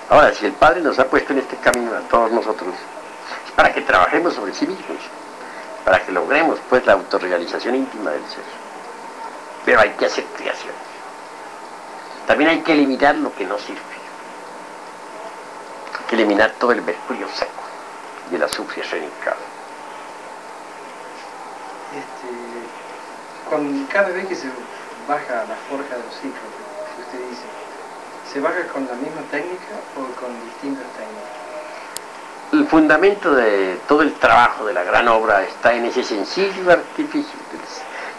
Ahora, si el Padre nos ha puesto en este camino a todos nosotros, es para que trabajemos sobre sí mismos, para que logremos pues la autorrealización íntima del ser. Pero hay que hacer creación. También hay que eliminar lo que no sirve. Hay que eliminar todo el mercurio seco y el azufre renicado. Cada vez que se baja la forja de los ciclos, que usted dice, ¿se baja con la misma técnica o con distintas técnicas? El fundamento de todo el trabajo de la gran obra está en ese sencillo artificio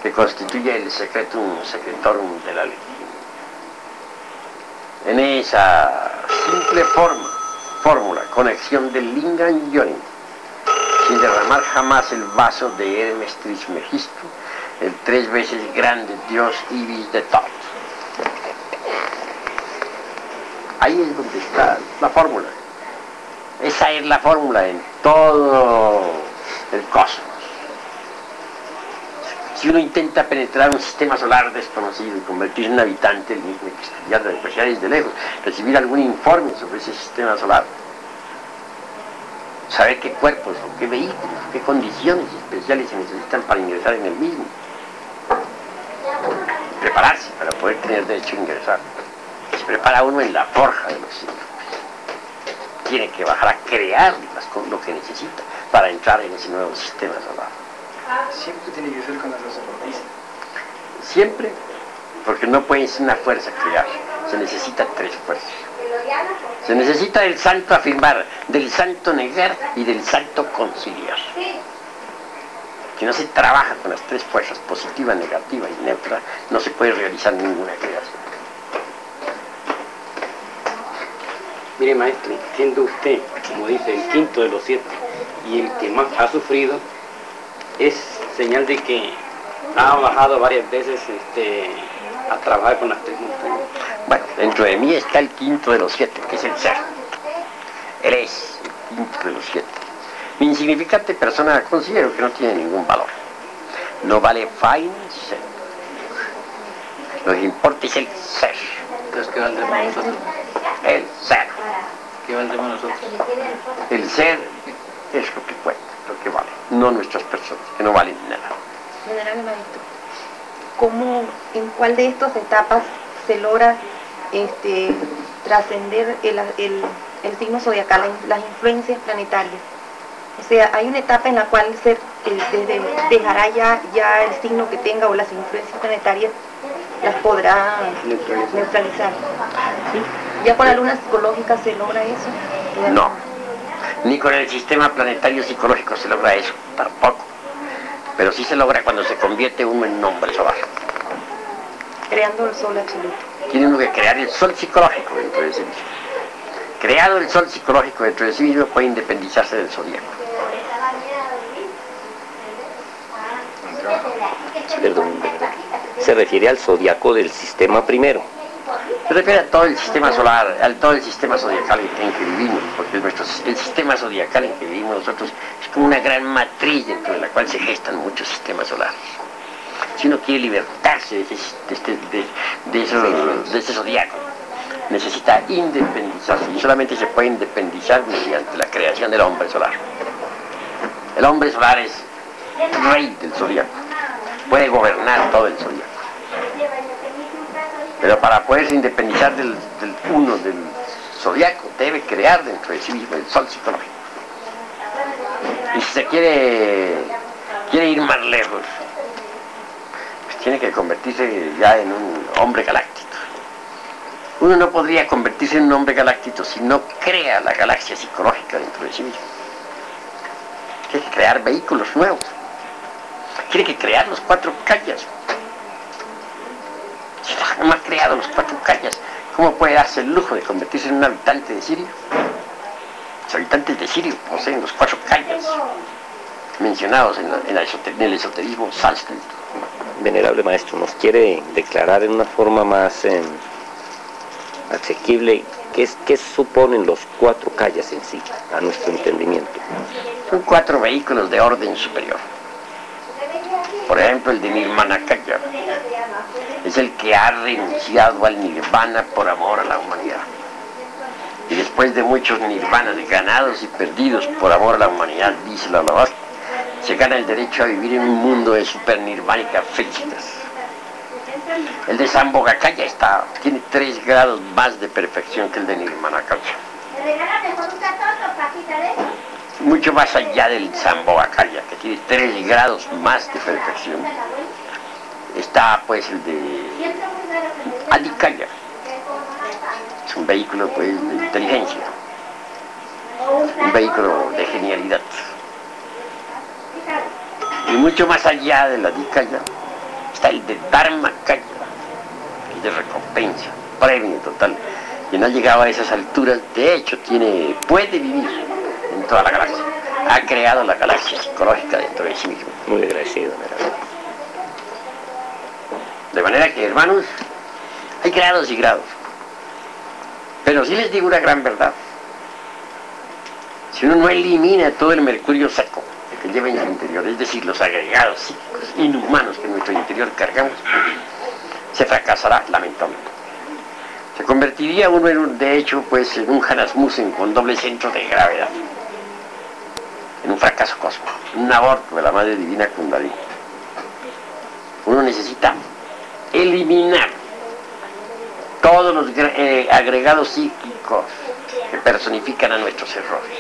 que constituye el secretum secretorum de la ley. En esa simple fórmula, conexión del Lingam Yoni, sin derramar jamás el vaso de Hermes Trismegisto, el 3 veces grande Dios Ibis de Tot. Ahí es donde está la fórmula. Esa es la fórmula en todo el cosmos. Si uno intenta penetrar un sistema solar desconocido y convertirse en un habitante del mismo, hay que estudiarlo, desde lejos, recibir algún informe sobre ese sistema solar, saber qué cuerpos o qué vehículos, qué condiciones especiales se necesitan para ingresar en el mismo, prepararse para poder tener derecho a ingresar. Se prepara uno en la forja de los siglos. Tiene que bajar a crear lo que necesita para entrar en ese nuevo sistema solar. Siempre tiene que ser con la sacerdotisa. Siempre, porque no puede ser una fuerza crear, se necesitan 3 fuerzas. Se necesita del santo afirmar, del santo negar y del santo conciliar. Si no se trabaja con las tres fuerzas, positiva, negativa y neutra, no se puede realizar ninguna creación. Mire, maestro, siendo usted, como dice, el quinto de los 7 y el que más ha sufrido, es señal de que ha bajado varias veces a trabajar con las tres montañas. Bueno, dentro de mí está el quinto de los 7, que es el ser. Él es el quinto de los 7. Mi insignificante persona considero que no tiene ningún valor. No vale fain ser. Lo que importa es el ser. Entonces, ¿qué valdremos nosotros? El ser. ¿Qué valdremos nosotros? El ser es lo que cuenta, lo que vale, no nuestras personas, que no valen nada. Venerable maestro, ¿cómo, en cuál de estas etapas se logra trascender el signo zodiacal, las influencias planetarias? O sea, hay una etapa en la cual dejará ya el signo que tenga o las influencias planetarias las podrá neutralizar. ¿Sí? ¿Ya con la luna psicológica se logra eso? No, ni con el sistema planetario psicológico se logra eso, tampoco. Pero sí se logra cuando se convierte uno en hombre solar. Creando el sol absoluto. Tiene uno que crear el sol psicológico dentro de sí mismo. Creado el sol psicológico dentro de sí mismo, puede independizarse del zodíaco. Perdón, se refiere al zodiaco del sistema primero. Se refiere a todo el sistema solar, a todo el sistema zodiacal en que vivimos, porque el sistema zodiacal en que vivimos nosotros es como una gran matriz dentro de la cual se gestan muchos sistemas solares. Si uno quiere libertarse de ese zodiaco, necesita independizarse, y solamente se puede independizar mediante la creación del hombre solar. El hombre solar es rey del zodiaco, puede gobernar todo el zodiaco. Pero para poderse independizar del zodiaco, debe crear dentro de sí mismo el sol psicológico. Y si se quiere ir más lejos, pues tiene que convertirse ya en un hombre galáctico. Uno no podría convertirse en un hombre galáctico si no crea la galaxia psicológica dentro de sí mismo. Tiene que crear vehículos nuevos. Tiene que crear los 4 callas. Si no ha creado los 4 callas, ¿cómo puede darse el lujo de convertirse en un habitante de Sirio? Los habitantes de Sirio poseen los 4 callas mencionados en el esoterismo sánscrito. Venerable maestro, ¿nos quiere declarar en una forma más asequible qué suponen los 4 callas en sí, a nuestro entendimiento? Son 4 vehículos de orden superior. Por ejemplo, el de Nirmanakaya es el que ha renunciado al nirvana por amor a la humanidad. Y después de muchos nirvanas ganados y perdidos por amor a la humanidad, dice la Bhagavad, se gana el derecho a vivir en un mundo de supernirvánica felicidad. El de Sambhogakaya tiene 3 grados más de perfección que el de Nirmanakaya. Mucho más allá del Sambhogakaya, que tiene 3 grados más de perfección. Está pues el de Adhikaya. Es un vehículo pues de inteligencia, un vehículo de genialidad. Y mucho más allá de la Adhikaya está el de Dharmakaya, que es de recompensa, premio total. Quien ha llegado a esas alturas, de hecho, puede vivir en toda la galaxia. Ha creado la galaxia psicológica dentro de sí mismo. Muy agradecido, venerable. De manera que, hermanos, hay grados y grados. Pero sí les digo una gran verdad. Si uno no elimina todo el mercurio seco que lleva en su interior, es decir, los agregados psíquicos inhumanos que en nuestro interior cargamos, se fracasará lamentablemente. Se convertiría uno de hecho, pues, en un Hanasmussen con doble centro de gravedad. En un fracaso cósmico, un aborto de la Madre Divina Kundalini. Uno necesita eliminar todos los agregados psíquicos que personifican a nuestros errores.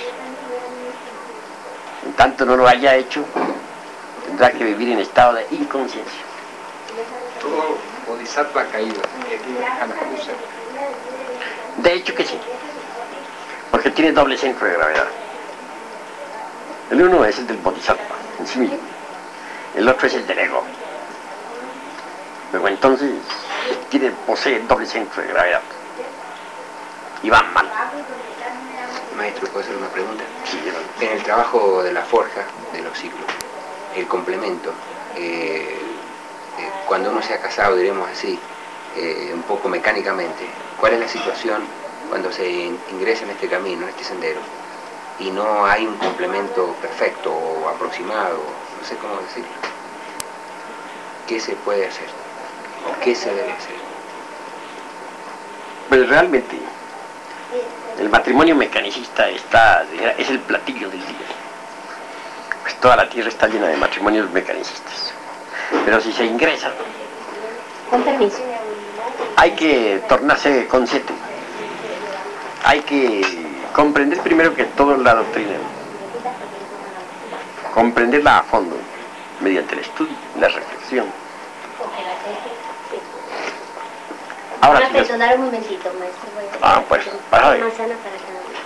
En tanto no lo haya hecho, tendrá que vivir en estado de inconsciencia. Todo bodhisattva caído es Hanasmussen. De hecho que sí, porque tiene doble centro de gravedad. El uno es el del bodhisattva en sí mismo, el otro es el del ego. Luego entonces posee doble centro de gravedad y van mal. Maestro, ¿puedo hacer una pregunta? Sí, en el trabajo de la forja, de los ciclos, el complemento, cuando uno se ha casado, diremos así, un poco mecánicamente, ¿cuál es la situación cuando se ingresa en este camino, en este sendero, y no hay un complemento perfecto o aproximado, no sé cómo decirlo? ¿Qué se puede hacer? ¿O qué se debe hacer? Pues realmente el matrimonio mecanicista es el platillo del día. Pues toda la tierra está llena de matrimonios mecanicistas. Pero si se ingresa, Con permiso. hay que tornarse consciente. Hay que comprender primero que todo es la doctrina. Comprenderla a fondo, mediante el estudio, la reflexión. Ahora Para sí, perdonar un momentito, maestro. pues, para ver. Manzana para cada uno.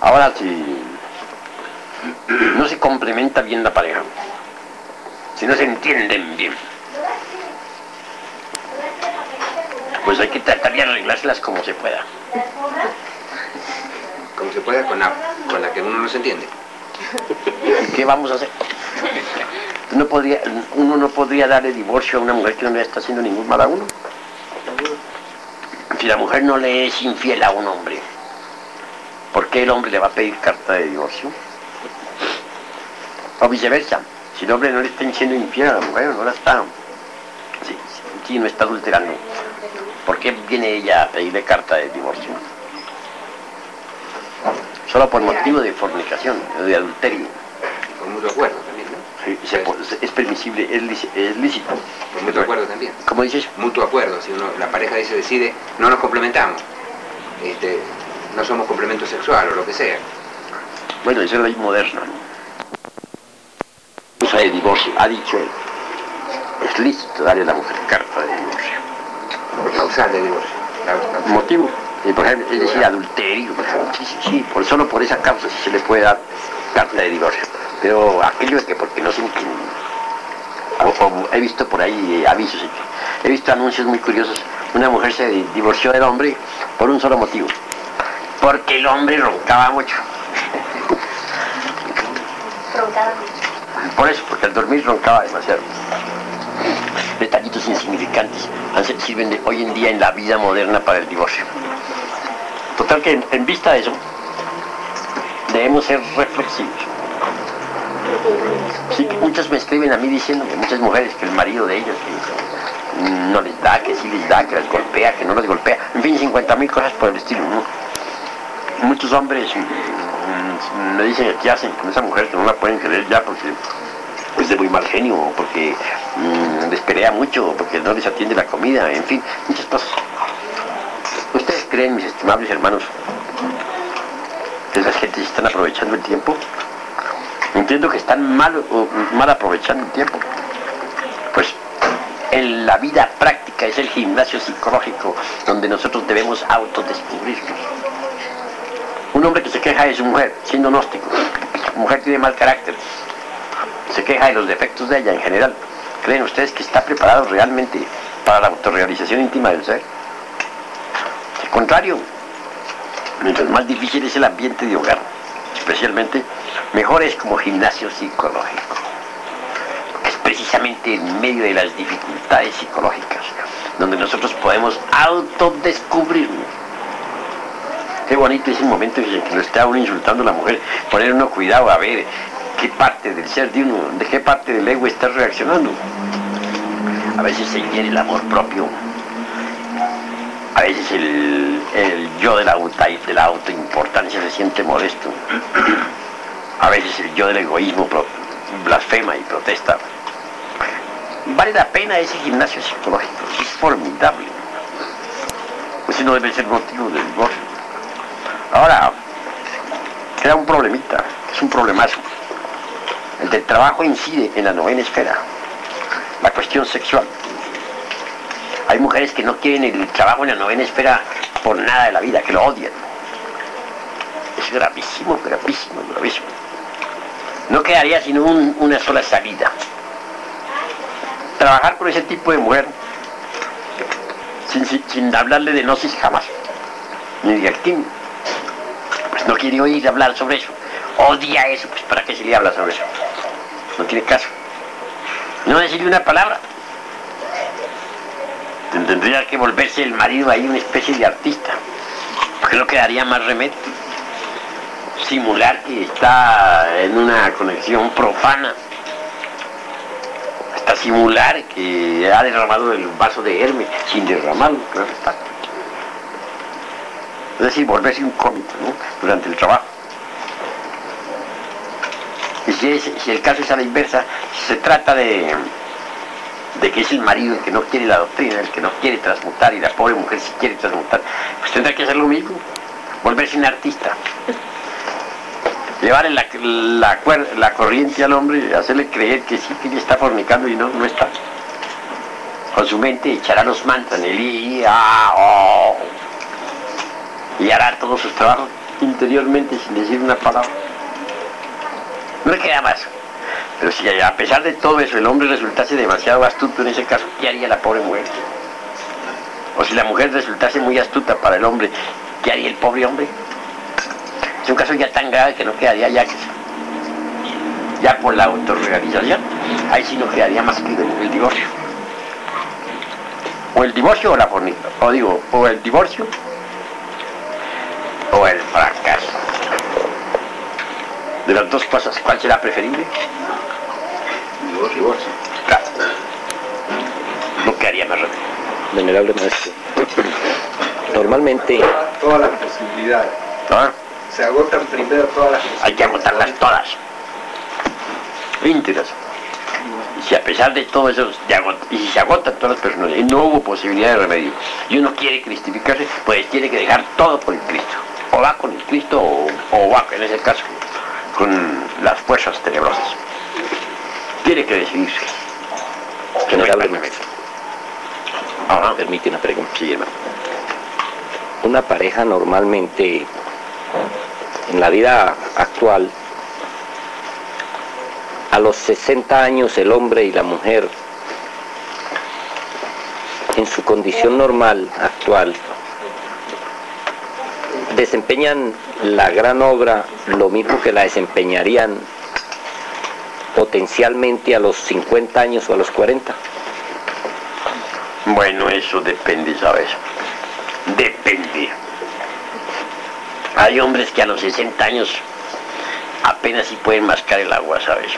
Ahora si no se complementa bien la pareja, si no se entienden bien, pues hay que tratar de arreglárselas como se pueda. Como se pueda con la que uno no se entiende. ¿Y qué vamos a hacer? Uno no podría darle divorcio a una mujer que no le está haciendo ningún mal a uno. Si la mujer no le es infiel a un hombre, ¿por qué el hombre le va a pedir carta de divorcio? O viceversa, si el hombre no le está siendo infiel a la mujer, no la está, sí, no está adulterando, ¿por qué viene ella a pedirle carta de divorcio? Solo por motivo de fornicación, de adulterio. Con mutuo acuerdo también, ¿no? Sí, es permisible, es lícito. Con mutuo acuerdo también. ¿Cómo dices? Mutuo acuerdo, si la pareja decide, no nos complementamos, no somos complemento sexual o lo que sea. Bueno, eso es la ley moderna. Usa de divorcio, ha dicho él. Es lícito darle a la mujer carta de divorcio. Causal de divorcio. Motivo. Por ejemplo, es decir, adulterio. Sí, solo por esa causa sí se le puede dar carta de divorcio. Pero aquello es que porque no se entiende. He visto por ahí avisos, he visto anuncios muy curiosos. Una mujer se divorció del hombre por un solo motivo. Porque el hombre roncaba mucho. Roncaba mucho. Por eso, porque al dormir roncaba demasiado. Detallitos insignificantes sirven hoy en día en la vida moderna para el divorcio. Total que en vista de eso, debemos ser reflexivos. Sí, muchas me escriben a mí diciéndome, muchas mujeres, que el marido de ellas que no les da, que sí les da, que les golpea, que no les golpea, en fin, 50.000 cosas por el estilo, ¿no? Muchos hombres me dicen que qué hacen con esa mujer, que no la pueden querer ya porque es de muy mal genio, porque les pelea mucho, porque no les atiende la comida, en fin, muchas cosas. ¿Ustedes creen, mis estimables hermanos, que esas gentes están aprovechando el tiempo? Entiendo que están mal aprovechando el tiempo. Pues en la vida práctica es el gimnasio psicológico donde nosotros debemos autodescubrirnos. Un hombre que se queja de su mujer, siendo gnóstico, su mujer tiene mal carácter, se queja de los defectos de ella en general, ¿creen ustedes que está preparado realmente para la autorrealización íntima del ser? Al contrario, mientras más difícil es el ambiente de hogar, especialmente, mejor es como gimnasio psicológico. Porque es precisamente en medio de las dificultades psicológicas donde nosotros podemos autodescubrirnos. Qué bonito es el momento en que lo está uno insultando a la mujer, poner uno cuidado a ver qué parte del ser de uno, de qué parte del ego está reaccionando. A veces se hiere el amor propio, a veces el yo de la autoimportancia se siente modesto, a veces el yo del egoísmo blasfema y protesta. Vale la pena ese gimnasio psicológico, es formidable. Pues no debe ser motivo de divorcio. Ahora, queda un problemita, es un problemazo. El del trabajo incide en la novena esfera, la cuestión sexual. Hay mujeres que no quieren el trabajo en la novena esfera por nada de la vida, que lo odian. Es gravísimo, gravísimo, gravísimo. No quedaría sino una sola salida. Trabajar con ese tipo de mujer, sin hablarle de gnosis jamás. Ni de alquimia. Pues no quiere oír hablar sobre eso. Odia eso, pues ¿para qué se le habla sobre eso? No tiene caso. No decirle una palabra. Tendría que volverse el marido ahí una especie de artista. Porque no quedaría más remedio. Simular que está en una conexión profana. Hasta simular que ha derramado el vaso de Hermes sin derramarlo, claro está. Es decir, volverse un cómico, ¿no? Durante el trabajo. Y si el caso es a la inversa, si se trata de que es el marido el que no quiere la doctrina, el que no quiere transmutar, y la pobre mujer sí quiere transmutar, pues tendrá que hacer lo mismo, volverse un artista. Llevarle la corriente al hombre, hacerle creer que sí, que ella está fornicando y no está. Con su mente echará los mantras, y hará todos sus trabajos interiormente sin decir una palabra. No le queda más. Pero si a pesar de todo eso el hombre resultase demasiado astuto en ese caso, ¿qué haría la pobre mujer? O si la mujer resultase muy astuta para el hombre, ¿qué haría el pobre hombre? Es un caso ya tan grave que no quedaría ya por la autorrealización. Ahí sí no quedaría más que el divorcio. O el divorcio o la fornicación. O el divorcio o el fracaso. De las dos cosas, ¿cuál será preferible? Divorcio. Claro. No quedaría más remedio. Venerable maestro, normalmente... Todas las posibilidades. ¿Ah? Se agotan primero todas las posibilidades. Hay que agotarlas todas. Íntegras. Y si a pesar de todo eso, y si se agotan todas las personas y no hubo posibilidad de remedio, y uno quiere cristificarse, pues tiene que dejar todo por el Cristo. O va con el Cristo o va, en ese caso, con las fuerzas tenebrosas. Tiene que decidirse. Venerable maestro. Permite una pregunta. Sí, hermano. Una pareja normalmente, en la vida actual, a los 60 años el hombre y la mujer, en su condición normal actual, desempeñan la gran obra lo mismo que la desempeñarían potencialmente a los 50 años o a los 40. Bueno, eso depende, ¿sabes? Depende. Hay hombres que a los 60 años apenas si pueden mascar el agua, ¿sabes?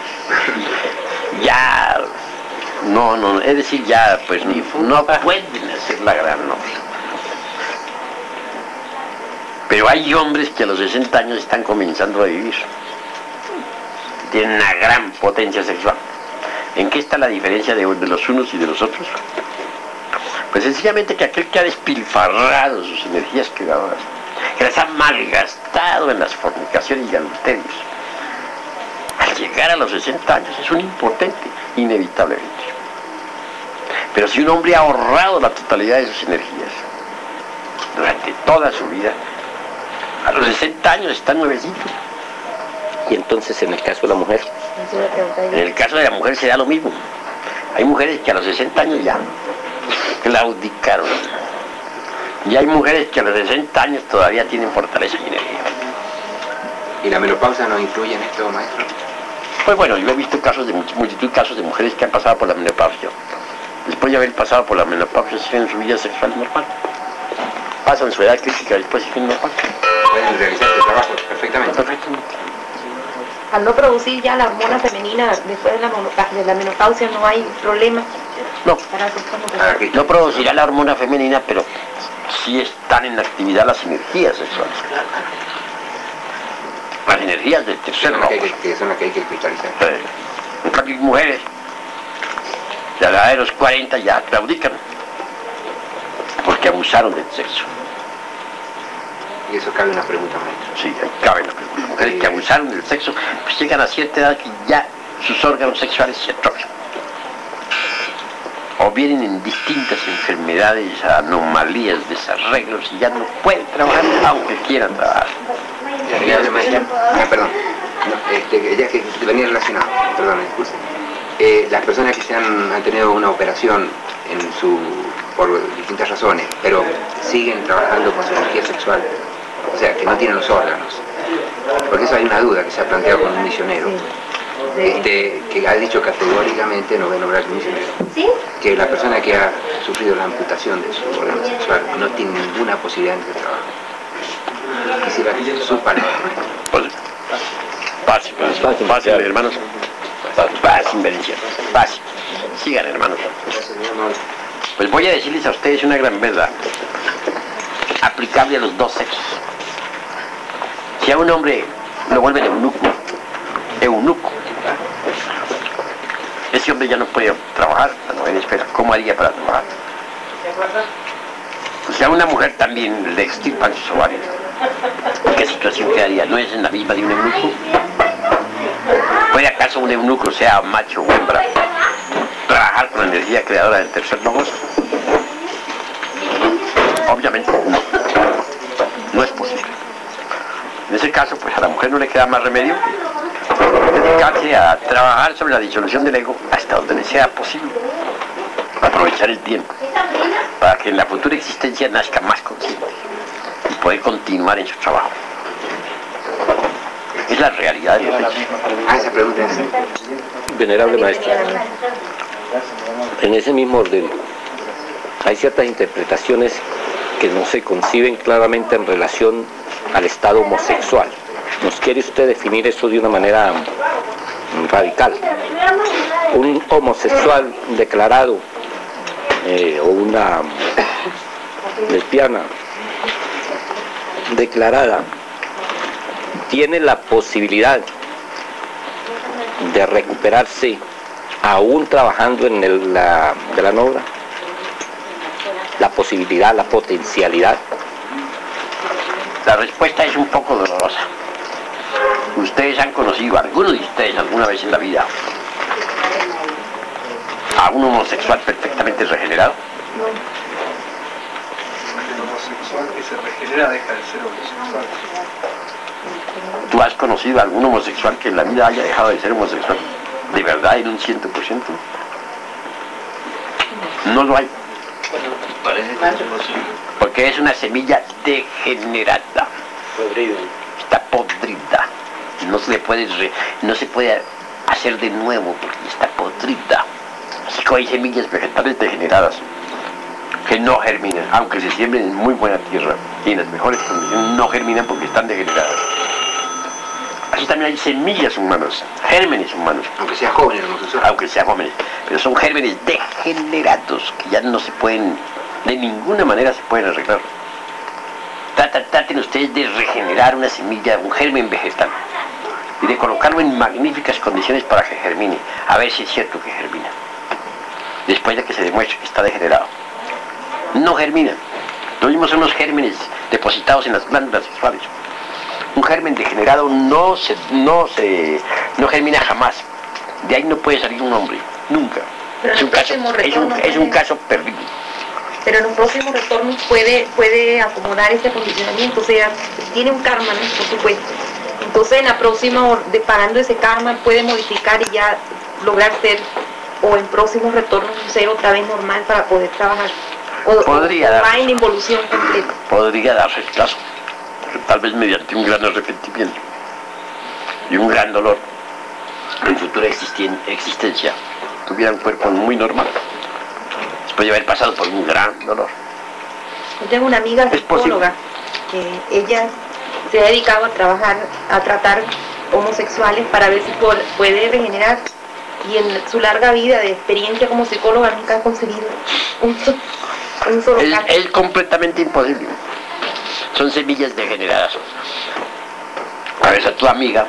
Ya, no, es decir, ya pues no pueden hacer la gran obra. Pero hay hombres que a los 60 años están comenzando a vivir. Tienen una gran potencia sexual. ¿En qué está la diferencia de los unos y de los otros? Pues sencillamente que aquel que ha despilfarrado sus energías creadoras, que las ha malgastado en las fornicaciones y adulterios, al llegar a los 60 años es un impotente, inevitablemente. Pero si un hombre ha ahorrado la totalidad de sus energías durante toda su vida, a los 60 años está nuevecito. Y entonces en el caso de la mujer. En el caso de la mujer se da lo mismo. Hay mujeres que a los 60 años ya claudicaron. Y hay mujeres que a los 60 años todavía tienen fortaleza y energía. ¿Y la menopausia no influye en esto, maestro? Pues bueno, yo he visto casos de multitud de casos de mujeres que han pasado por la menopausia. Después de haber pasado por la menopausia siguen su vida sexual normal. Pasan su edad crítica y después siguen normal. Pueden realizar este trabajo perfectamente. Perfectamente. Al no producir ya la hormona femenina después de la menopausia no hay problema. No, no producirá la hormona femenina, pero sí están en actividad las energías sexuales. Las energías del tercer ojo. Que son las que hay que cristalizar. En cambio, mujeres de la edad de los 40 ya claudican porque abusaron del sexo. Y eso cabe una pregunta, maestro. Sí, ahí cabe una pregunta. Mujeres que abusaron del sexo, pues llegan a cierta edad que ya sus órganos sexuales se atrofian. O o vienen en distintas enfermedades, anomalías, desarreglos, y ya no pueden trabajar aunque quieran trabajar. Perdón, ya que venía relacionado, perdón, disculpe. Las personas que han tenido una operación por distintas razones, pero siguen trabajando con su energía sexual, o sea, que no tienen los órganos, porque eso hay una duda que se ha planteado con un misionero, que ha dicho categóricamente, no voy a nombrar el misionero, que la persona que ha sufrido la amputación de su órgano sexual no tiene ninguna posibilidad de trabajo. Quisiera que su palabra. Fácil, hermanos. Fácil, Berencia. Fácil. Sigan, hermanos. Pues voy a decirles a ustedes una gran verdad, aplicable a los dos sexos. Si a un hombre lo vuelven eunuco, ese hombre ya no puede trabajar, no en espera. ¿Cómo haría para trabajar? Pues si a una mujer también le extirpan sus ovarios, ¿qué situación quedaría? ¿No es en la misma de un eunuco? ¿Puede acaso un eunuco, sea macho o hembra, trabajar con la energía creadora del tercer logos? Obviamente no. No es posible. En ese caso, pues a la mujer no le queda más remedio que dedicarse a trabajar sobre la disolución del ego hasta donde le sea posible. Aprovechar el tiempo para que en la futura existencia nazca más consciente y poder continuar en su trabajo. Es la realidad de los hechos. Esa pregunta es... Venerable maestro, en ese mismo orden hay ciertas interpretaciones que no se conciben claramente en relación al estado homosexual. ¿Nos quiere usted definir eso de una manera radical? Un homosexual declarado o una lesbiana declarada tiene la posibilidad de recuperarse aún trabajando en la gran obra, la posibilidad, la potencialidad. La respuesta es un poco dolorosa. Ustedes han conocido, algunos de ustedes alguna vez en la vida, a un homosexual perfectamente regenerado. El homosexual que se regenera deja de ser homosexual. ¿Tú has conocido a algún homosexual que en la vida haya dejado de ser homosexual? ¿De verdad en un 100%? No lo hay. Porque es una semilla degenerada. Está podrida. No se puede hacer de nuevo porque está podrida. Así que hay semillas vegetales degeneradas que no germinan, aunque se siembren en muy buena tierra y en las mejores condiciones, no germinan porque están degeneradas. Así también hay semillas humanas, gérmenes humanos. Aunque sean jóvenes, aunque sean jóvenes, pero son gérmenes degenerados que ya no se pueden, de ninguna manera se pueden arreglar. Traten ustedes de regenerar una semilla, un germen vegetal, y de colocarlo en magníficas condiciones para que germine, a ver si es cierto que germina. Después de que se demuestre que está degenerado. No germina. Lo mismo son los gérmenes depositados en las glándulas sexuales. Un germen degenerado no germina jamás. De ahí no puede salir un hombre, nunca. Es un caso perdido. Pero en un próximo retorno puede acomodar ese condicionamiento, o sea, tiene un karma, ¿no? Por supuesto. Entonces en la próxima, pagando ese karma, puede modificar y ya lograr ser, o en próximos retornos, ser otra vez normal para poder trabajar. Va en involución completa. Podría darse el caso, tal vez mediante un gran arrepentimiento y un gran dolor en futura existencia tuviera un cuerpo muy normal después de haber pasado por un gran dolor. Yo tengo una amiga psicóloga que ella se ha dedicado a tratar homosexuales para ver si puede regenerar, y en su larga vida de experiencia como psicóloga nunca ha conseguido un solo caso. Es completamente imposible. Son semillas degeneradas. A ver, a tu amiga,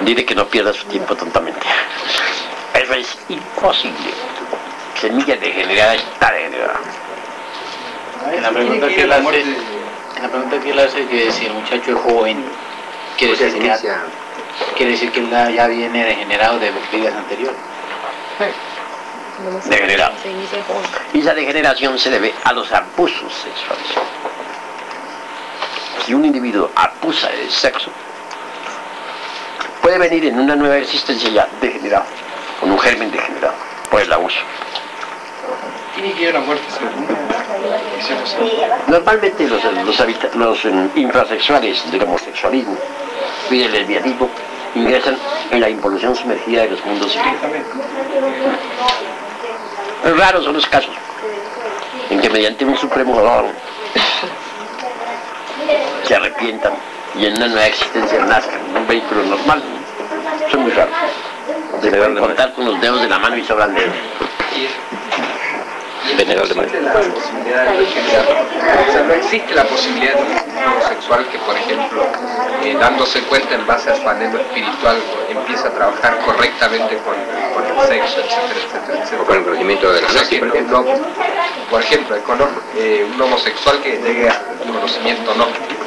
dile que no pierda su tiempo tontamente. Eso es imposible. Semilla degenerada está degenerada. En la pregunta que él hace, que si el muchacho es joven, quiere decir que él ya viene degenerado de vidas anteriores. degenerado. Y esa degeneración se debe a los abusos sexuales. Si un individuo abusa del sexo, puede venir en una nueva existencia ya degenerado, con un germen degenerado, por el abuso. ¿Tiene que ir a la muerte segunda? Normalmente los infrasexuales del homosexualismo y del lesbianismo ingresan en la involución sumergida de los mundos civiles. Raros son los casos en que mediante un supremo dolor se arrepientan y en una nueva existencia nazcan en un vehículo normal. Son muy raros. Se deben contar con los dedos de la mano y sobran dedos. No existe la posibilidad de un homosexual que, por ejemplo, dándose cuenta en base a su anhelo espiritual, empieza a trabajar correctamente con el sexo, etcétera. O con el conocimiento de la gnosis, por ejemplo, un homosexual que llegue al conocimiento gnóstico,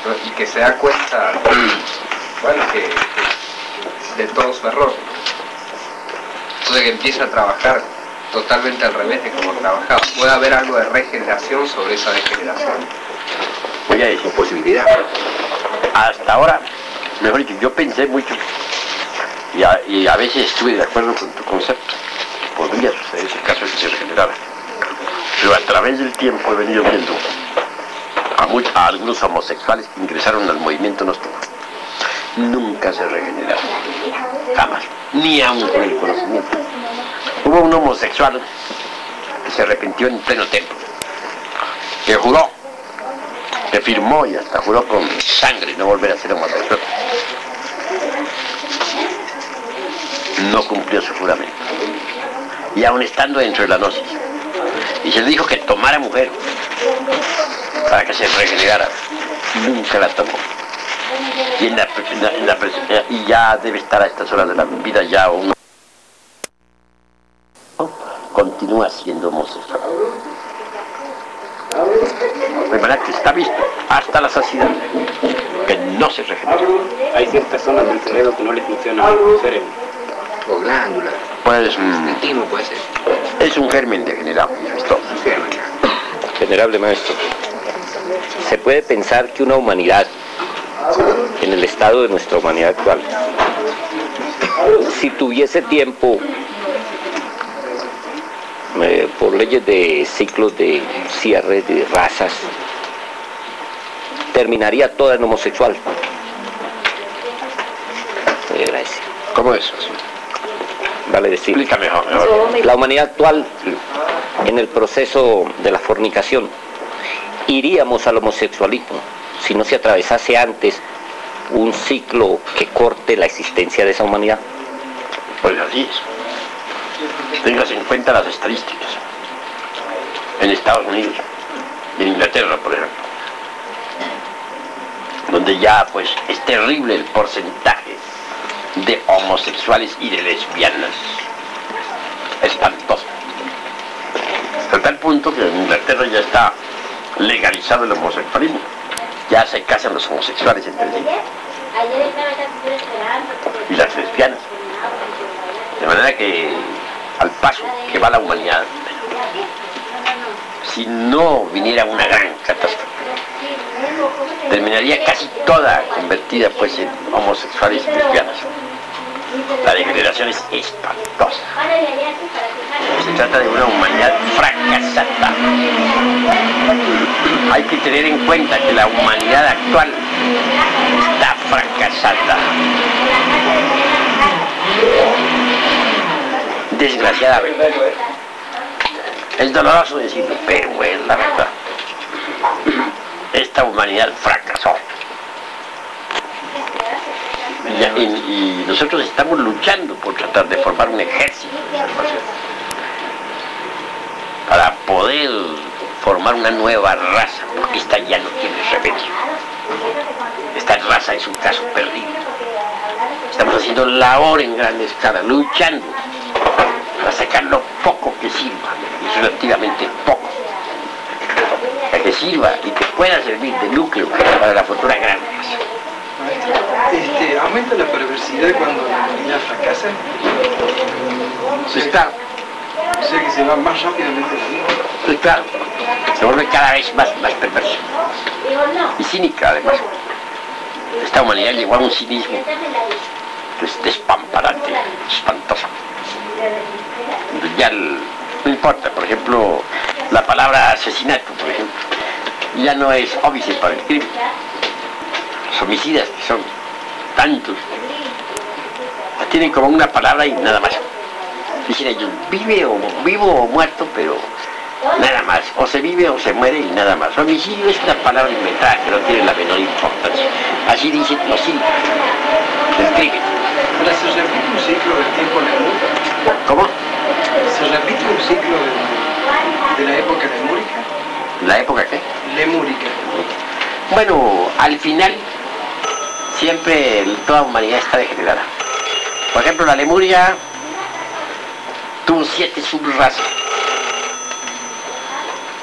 ¿no? Y que se da cuenta, bueno, que de todo su error. Entonces que empieza a trabajar totalmente al revés de como trabajaba. Puede haber algo de regeneración sobre esa degeneración. Oye, es posibilidad. Hasta ahora, mejor dicho, yo pensé mucho y a veces estuve de acuerdo con tu concepto. Podría suceder ese caso de que se regenerara. Pero a través del tiempo he venido viendo a algunos homosexuales que ingresaron al movimiento gnóstico. Nunca se regeneraron. Jamás. Ni aún con el conocimiento. Hubo un homosexual que se arrepintió en pleno templo, que juró, que firmó y hasta juró con sangre no volver a ser homosexual. No cumplió su juramento. Y aún estando dentro de la gnosis. Y se le dijo que tomara mujer para que se regenerara. Nunca la tomó. Y ya debe estar a estas horas de la vida ya uno. Continúa siendo homosexual. De manera que está visto hasta la saciedad que no se regenera. Hay ciertas zonas del cerebro que no le funcionan el cerebro. O glándulas. Pues puede ser. Es un germen degenerado. Esto. Venerable maestro, ¿se puede pensar que una humanidad, en el estado de nuestra humanidad actual, si tuviese tiempo, por leyes de ciclos de cierre de razas, terminaría toda en homosexual? Gracias. ¿Cómo es eso? Vale decir, Explica mejor. la humanidad actual, en el proceso de la fornicación, iríamos al homosexualismo si no se atravesase antes un ciclo que corte la existencia de esa humanidad. Pues así es. Tengas en cuenta las estadísticas. En Estados Unidos y en Inglaterra, por ejemplo, donde ya pues es terrible el porcentaje de homosexuales y de lesbianas. Espantoso. Hasta tal punto que en Inglaterra ya está legalizado el homosexualismo. Ya se casan los homosexuales entre sí. Y las lesbianas. De manera que, al paso que va la humanidad, si no viniera una gran catástrofe, terminaría casi toda convertida pues en homosexuales y lesbianas. La degeneración es espantosa. Se trata de una humanidad fracasada. Hay que tener en cuenta que la humanidad actual está fracasada. Desgraciadamente. Es doloroso decirlo, pero es la verdad. Esta humanidad fracasó. Y nosotros estamos luchando por tratar de formar un ejército de salvación para poder formar una nueva raza, porque esta ya no tiene remedio. Esta raza es un caso perdido. Estamos haciendo labor en gran escala, luchando para sacar lo poco que sirva, y relativamente poco, para que sirva y que pueda servir de núcleo para la futura gran raza. ¿Aumenta la perversidad cuando la humanidad fracasa? O sea que se va más rápidamente la vida. Pues claro, se vuelve cada vez más perversa. Y cínica además. Esta humanidad llegó a un cinismo que es despamparante, espantoso. Ya no importa, por ejemplo, la palabra asesinato, por ejemplo, ya no es homicidio para el crimen. Los homicidas, que son tantos, la tienen como una palabra y nada más. Dicen ellos, vivo o muerto, pero nada más. O se vive o se muere y nada más. Homicidio es una palabra inventada que no tiene la menor importancia. Así dicen los cívicos del crimen. Ahora, ¿se repite un ciclo del tiempo lemúrico? ¿Cómo? ¿Se repite un ciclo de la época lemúrica? ¿La época qué? Lemúrica. Bueno, al final siempre toda humanidad está degenerada. Por ejemplo, la Lemuria tuvo 7 subrazas.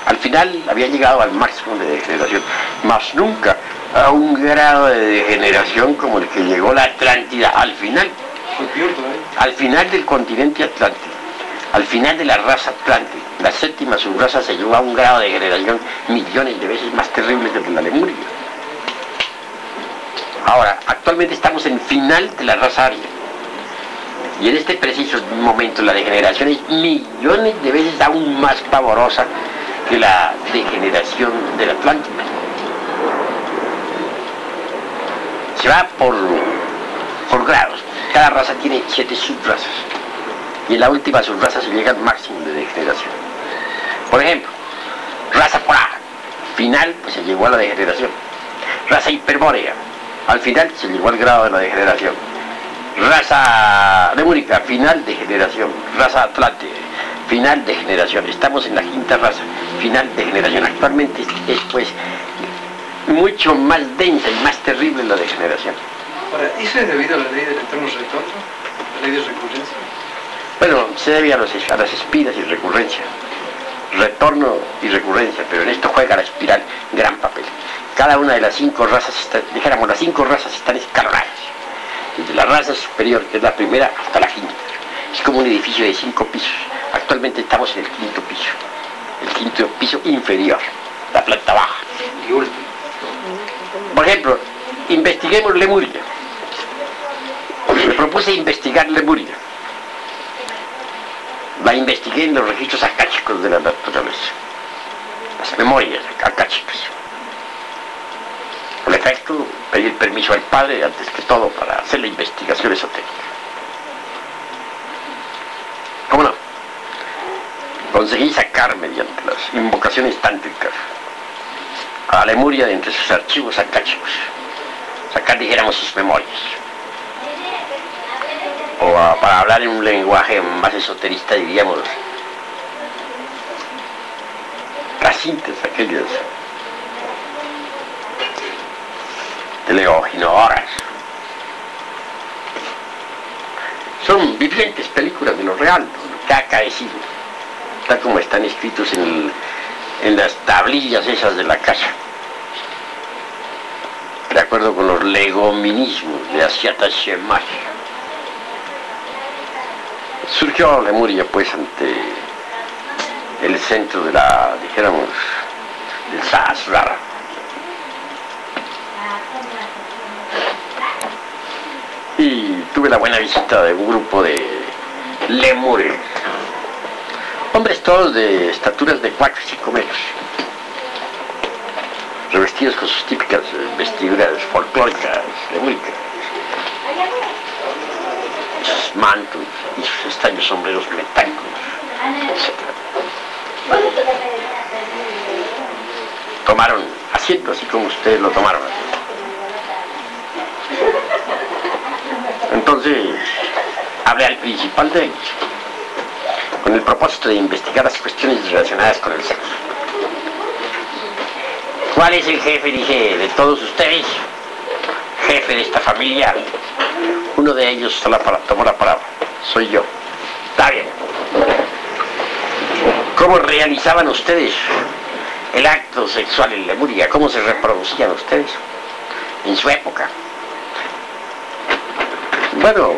Al final había llegado al máximo de degeneración, mas nunca a un grado de degeneración como el que llegó la Atlántida. Al final, al final del continente atlántico, al final de la raza atlántica, la 7ª subraza se llegó a un grado de degeneración millones de veces más terrible que la Lemuria. Ahora, actualmente estamos en final de la raza aria. Y en este preciso momento la degeneración es millones de veces aún más pavorosa que la degeneración del Atlántico. Se va por grados. Cada raza tiene 7 subrazas. Y en la última subraza se llega al máximo de degeneración. Por ejemplo, raza polar. Final, pues se llegó a la degeneración. Raza hiperbórea. Al final se llegó al grado de la degeneración. Raza lemúrica, final de generación. Raza atlante, final de generación. Estamos en la 5ª raza, final de generación. Actualmente es pues mucho más densa y más terrible la degeneración. Ahora, ¿eso es debido a la ley del eterno retorno? ¿La ley de recurrencia? Bueno, se debe a las espiras y recurrencia. Retorno y recurrencia, pero en esto juega la espiral gran papel. Cada una de las 5 razas, dijéramos, las 5 razas están escalonadas. Desde la raza superior, que es la primera, hasta la 5ª. Es como un edificio de 5 pisos. Actualmente estamos en el 5º piso. El 5º piso inferior, la planta baja y última. Por ejemplo, investiguemos Lemuria. Me propuse investigar Lemuria. La investigué en los registros acáchicos de la naturaleza. Las memorias acáchicas. Por efecto, pedí el permiso al padre antes que todo para hacer la investigación esotérica. ¿Cómo no? Conseguí sacar mediante las invocaciones tántricas a la Lemuria de entre sus archivos acáchicos. Sacar, dijéramos, sus memorias. O para hablar en un lenguaje más esoterista, diríamos, las cintas aquellas teleoginoras. Son vivientes películas de lo real, lo que ha acaecido, tal como están escritos en las tablillas esas de la casa, de acuerdo con los legominismos de Asyata Shemaj. Surgió Lemuria pues ante el centro de la, dijéramos, del Sahasrara. Y tuve la buena visita de un grupo de lemures, hombres todos de estaturas de 4 y 5 metros, revestidos con sus típicas vestiduras folclóricas lemúricas, sus mantos y sus extraños sombreros metálicos, etc. Tomaron asiento así como ustedes lo tomaron. Entonces hablé al principal de ellos con el propósito de investigar las cuestiones relacionadas con el sexo. ¿Cuál es el jefe? Dije, de todos ustedes, jefe de esta familia. Uno de ellos tomó la palabra. Soy yo. Está bien. ¿Cómo realizaban ustedes el acto sexual en Lemuria? ¿Cómo se reproducían ustedes en su época? Bueno,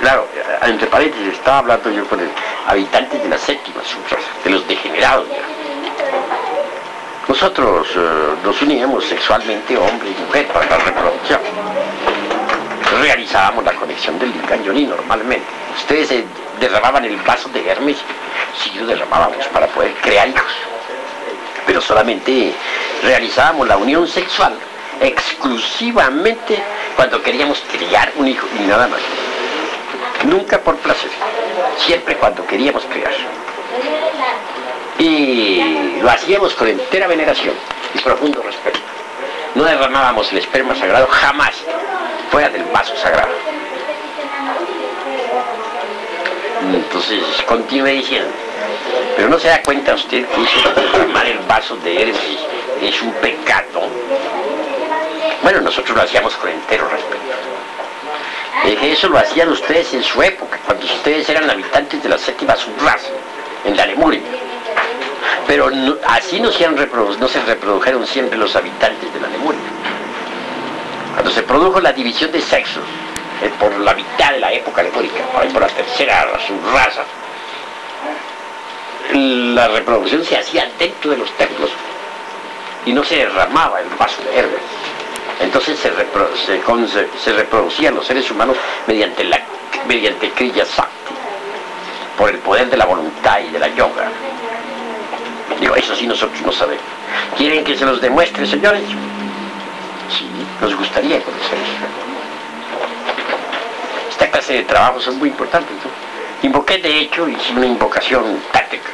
Claro, entre paréntesis, estaba hablando yo con habitantes de la séptima subraza, de los degenerados. Nosotros nos uníamos sexualmente, hombre y mujer, para la reproducción. Realizábamos la conexión del Yin normalmente. Ustedes derramaban el vaso de Hermes, sí lo derramábamos para poder crear hijos. Pero solamente realizábamos la unión sexual exclusivamente cuando queríamos criar un hijo y nada más. Nunca por placer, siempre cuando queríamos criar. Y lo hacíamos con entera veneración y profundo respeto. No derramábamos el esperma sagrado jamás fuera del vaso sagrado. Entonces continúe diciendo, pero no se da cuenta usted que eso de derramar el vaso de Hermes es un pecado. Bueno, nosotros lo hacíamos con entero respeto. Eso lo hacían ustedes en su época, cuando ustedes eran habitantes de la séptima subraza, en la Lemuria. Pero no, así no se reprodujeron siempre los habitantes de la Lemuria. Cuando se produjo la división de sexos, por la mitad de la época lemúrica, por la tercera subraza, la reproducción se hacía dentro de los templos y no se derramaba el vaso de Hermes. Entonces se reproducían los seres humanos mediante Kriya Sakti, por el poder de la voluntad y de la yoga. Digo, eso sí nosotros no sabemos. ¿Quieren que se los demuestre, señores? Sí, nos gustaría conocer eso. Esta clase de trabajos son muy importantes, ¿no? Invoqué, de hecho, hice una invocación táctica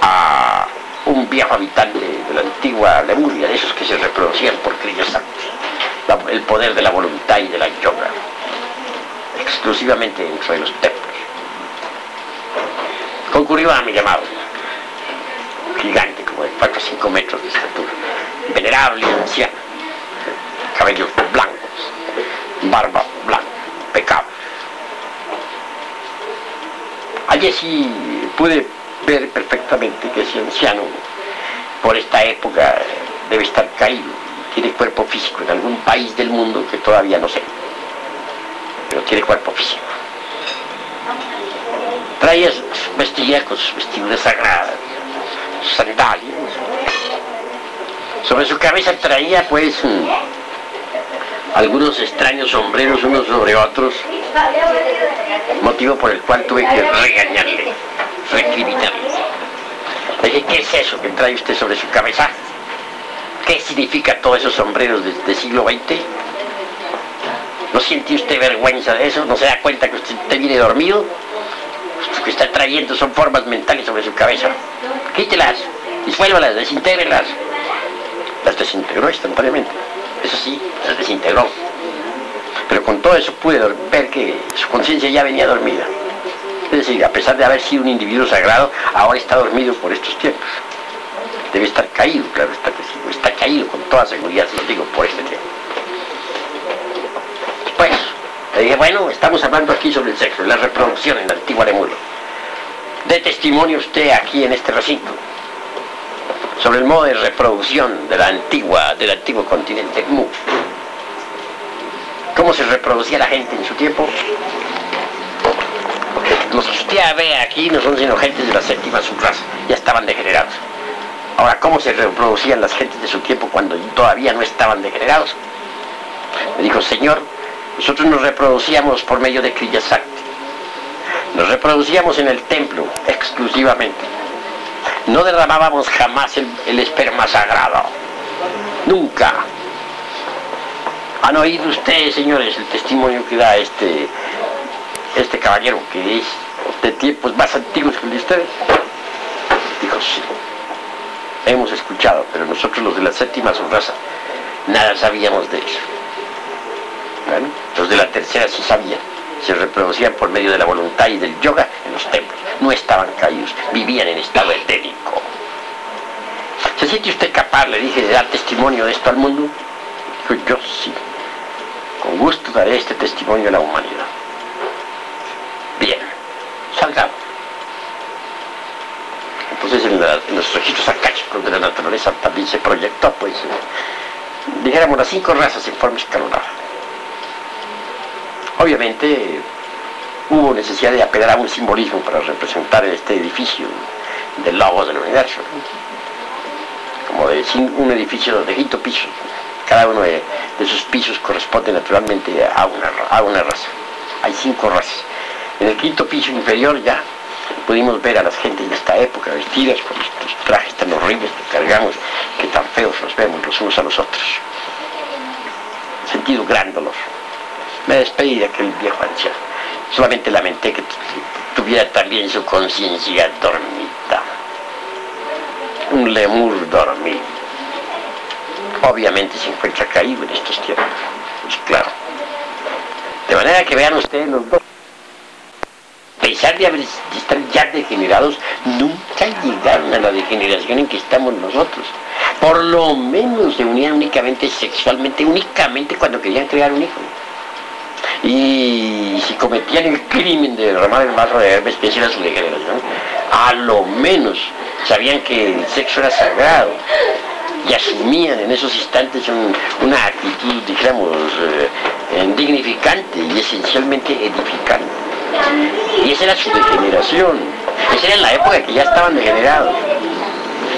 a un viejo habitante de la antigua Lemuria, de esos que se reproducían por Kriya Sakti, el poder de la voluntad y de la yoga, exclusivamente dentro de los templos. Concurrió a mi llamado, gigante, como de 4 o 5 metros de estatura, venerable, anciano, cabellos blancos, barba blanca, impecable. Allí sí pude ver perfectamente que ese anciano, por esta época, debe estar caído, tiene cuerpo físico en algún país del mundo que todavía no sé, pero tiene cuerpo físico. Traía vestía con sus vestiduras sagradas, sus sandalias. Sobre su cabeza traía pues algunos extraños sombreros unos sobre otros, motivo por el cual tuve que regañarle, recriminarle. Le dije, ¿qué es eso que trae usted sobre su cabeza? ¿Qué significa todos esos sombreros del siglo XX? ¿No siente usted vergüenza de eso? ¿No se da cuenta que usted viene dormido? Lo que está trayendo son formas mentales sobre su cabeza. Quítelas, disuélvalas, desintégrelas. Las desintegró instantáneamente. Eso sí, las desintegró. Pero con todo eso pude ver que su conciencia ya venía dormida. Es decir, a pesar de haber sido un individuo sagrado, ahora está dormido por estos tiempos. Debe estar caído, claro está que sí. Está caído con toda seguridad, se lo digo, por este tiempo. Pues, le dije, bueno, estamos hablando aquí sobre el sexo, la reproducción en la antigua Lemuria. Dé testimonio usted aquí en este recinto sobre el modo de reproducción del antiguo continente Mu. ¿Cómo se reproducía la gente en su tiempo? Los que usted ve aquí no son sino gentes de la séptima subraza, ya estaban degenerados. Ahora, ¿cómo se reproducían las gentes de su tiempo cuando todavía no estaban degenerados? Me dijo, señor, nosotros nos reproducíamos por medio de Kriya Sakti. Nos reproducíamos en el templo exclusivamente. No derramábamos jamás el esperma sagrado. Nunca. ¿Han oído ustedes, señores, el testimonio que da este caballero, que es de tiempos más antiguos que el de ustedes? Dijo, sí. Hemos escuchado, pero nosotros los de la séptima subraza nada sabíamos de eso. Bueno, los de la tercera sí sabían. Se reproducían por medio de la voluntad y del yoga en los templos. No estaban caídos, vivían en estado eténico. ¿Se siente usted capaz, le dije, de dar testimonio de esto al mundo? Dijo, yo sí. Con gusto daré este testimonio a la humanidad. Bien, salgamos. Entonces en los registros akáshicos de la naturaleza también se proyectó, pues, dijéramos, las 5 razas en forma escalonada. Obviamente hubo necesidad de apelar a un simbolismo para representar este edificio del logos del universo, ¿no? Como de un edificio de 5 pisos. Cada uno de sus pisos corresponde naturalmente a una raza. Hay 5 razas. En el 5.º piso inferior ya pudimos ver a las gentes de esta época vestidas con estos trajes tan horribles que cargamos, que tan feos los vemos los unos a los otros. Sentido gran dolor. Me despedí de aquel viejo anciano. Solamente lamenté que tuviera también su conciencia dormida. Un lemur dormido. Obviamente se encuentra caído en estos tiempos. Pues claro. De manera que vean ustedes los dos. A pesar de estar ya degenerados, nunca llegaron a la degeneración en que estamos nosotros. Por lo menos se unían únicamente sexualmente, únicamente cuando querían crear un hijo. Y si cometían el crimen de derramar el vaso de Hermes, que esa era su degeneración, a lo menos sabían que el sexo era sagrado y asumían en esos instantes una actitud, dijéramos, dignificante y esencialmente edificante. Y esa era su degeneración. Esa era la época que ya estaban degenerados.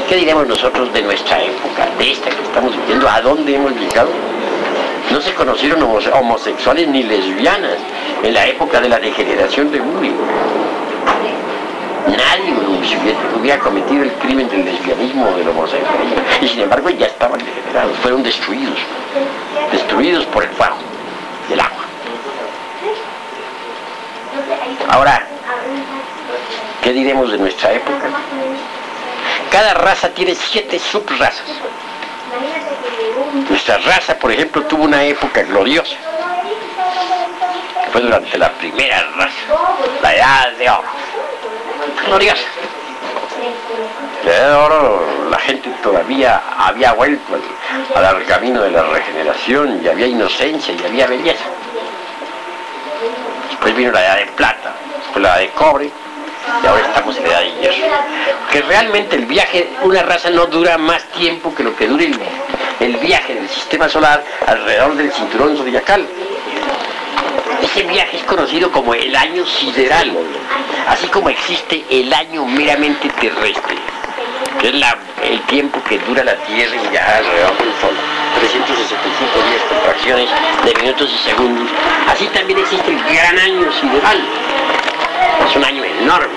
¿Qué diremos nosotros de nuestra época, de esta que estamos viviendo? ¿A dónde hemos llegado? No se conocieron homosexuales ni lesbianas en la época de la degeneración de Bullying. Nadie hubiera cometido el crimen del lesbianismo o del homosexualismo. Y sin embargo ya estaban degenerados, fueron destruidos. Destruidos por el fuego y el agua. Ahora, ¿qué diremos de nuestra época? Cada raza tiene 7 subrazas. Nuestra raza, por ejemplo, tuvo una época gloriosa. Fue durante la primera raza, la Edad de Oro. Gloriosa. La Edad de Oro, la gente todavía había vuelto al camino de la regeneración, y había inocencia, y había belleza. Después vino la Edad de Plata, después la Edad de Cobre, y ahora estamos en la Edad de Hierro. Que realmente el viaje, una raza no dura más tiempo que lo que dure el viaje del sistema solar alrededor del cinturón zodiacal. Ese viaje es conocido como el año sideral, así como existe el año meramente terrestre, que es el tiempo que dura la Tierra en viajar alrededor del Sol. 365 días con fracciones de minutos y segundos. Así también existe el gran año sideral. Es un año enorme,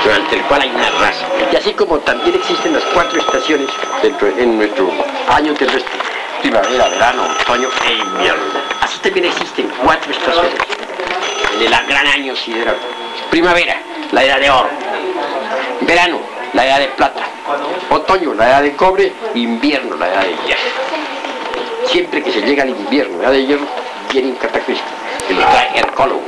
durante el cual hay una raza. Y así como también existen las 4 estaciones en nuestro año terrestre: primavera, verano, otoño e invierno. Así también existen 4 estaciones en el gran año sideral. Primavera, la edad de oro. Verano, la edad de plata. Otoño, la edad de cobre. Invierno, la edad de hierro. Siempre que se llega al invierno, la edad de hierro, viene un cataclismo que lo trae Hercólogos.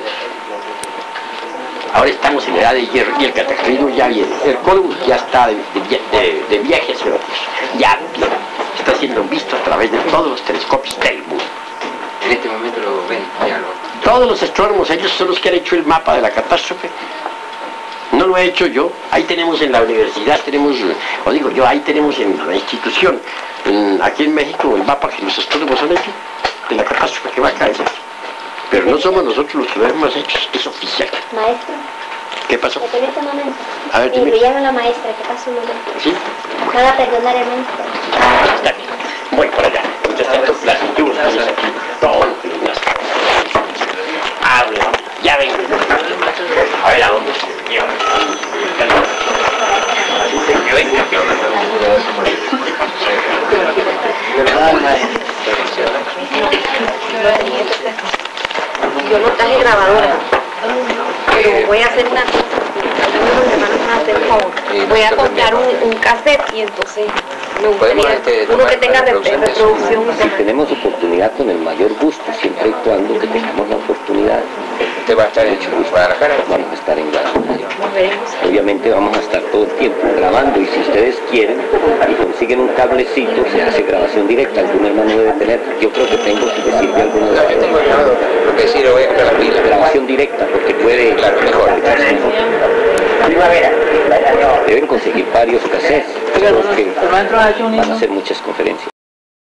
Ahora estamos en la edad de hierro y el cataclismo ya viene. Hercólogos ya está de viaje hacia la Tierra. Ya viene. Está siendo visto a través de todos los telescopios del mundo. En este momento lo ven, ya lo... Todos los astrónomos, ellos son los que han hecho el mapa de la catástrofe. No lo he hecho yo. Ahí tenemos en la universidad, ahí tenemos en la institución, aquí en México, el mapa que los astrónomos han hecho de la catástrofe que va a caer. Pero no somos nosotros los que lo hemos hecho, es oficial. Maestro. ¿Qué pasó? Me permite un momento. A ver, dime. Me llama la maestra, ¿qué pasa un momento? ¿Sí? Me van a perdonar el momento. Está bien. Voy por allá. Mientras tanto, las pinturas estamos aquí. Todo lo que nos habla. Ya vengo. A ver a dónde se lleva. Así se que venga. ¿Verdad, maestro? Yo no traje grabadora, pero voy a hacer una cosa. Mis hermanos van a hacer un favor. Voy a comprar un cassette y entonces me gustaría uno que tenga reproducción. Si tenemos oportunidad, con el mayor gusto, siempre y cuando que tengamos la oportunidad. ¿Usted va a estar en Guadalajara? Vamos a estar en Guadalajara. Nos veremos. Obviamente vamos a estar todo el tiempo grabando, y si ustedes quieren y consiguen un cablecito, se hace grabación directa. Algún hermano debe tener. Yo creo que tengo, si les sirve alguno de ustedes. Lo que sí, lo voy a comprar la pila. Grabación directa, porque puede... Claro, mejor. Primavera. Deben conseguir varios cassettes, los que van a hacer muchas conferencias.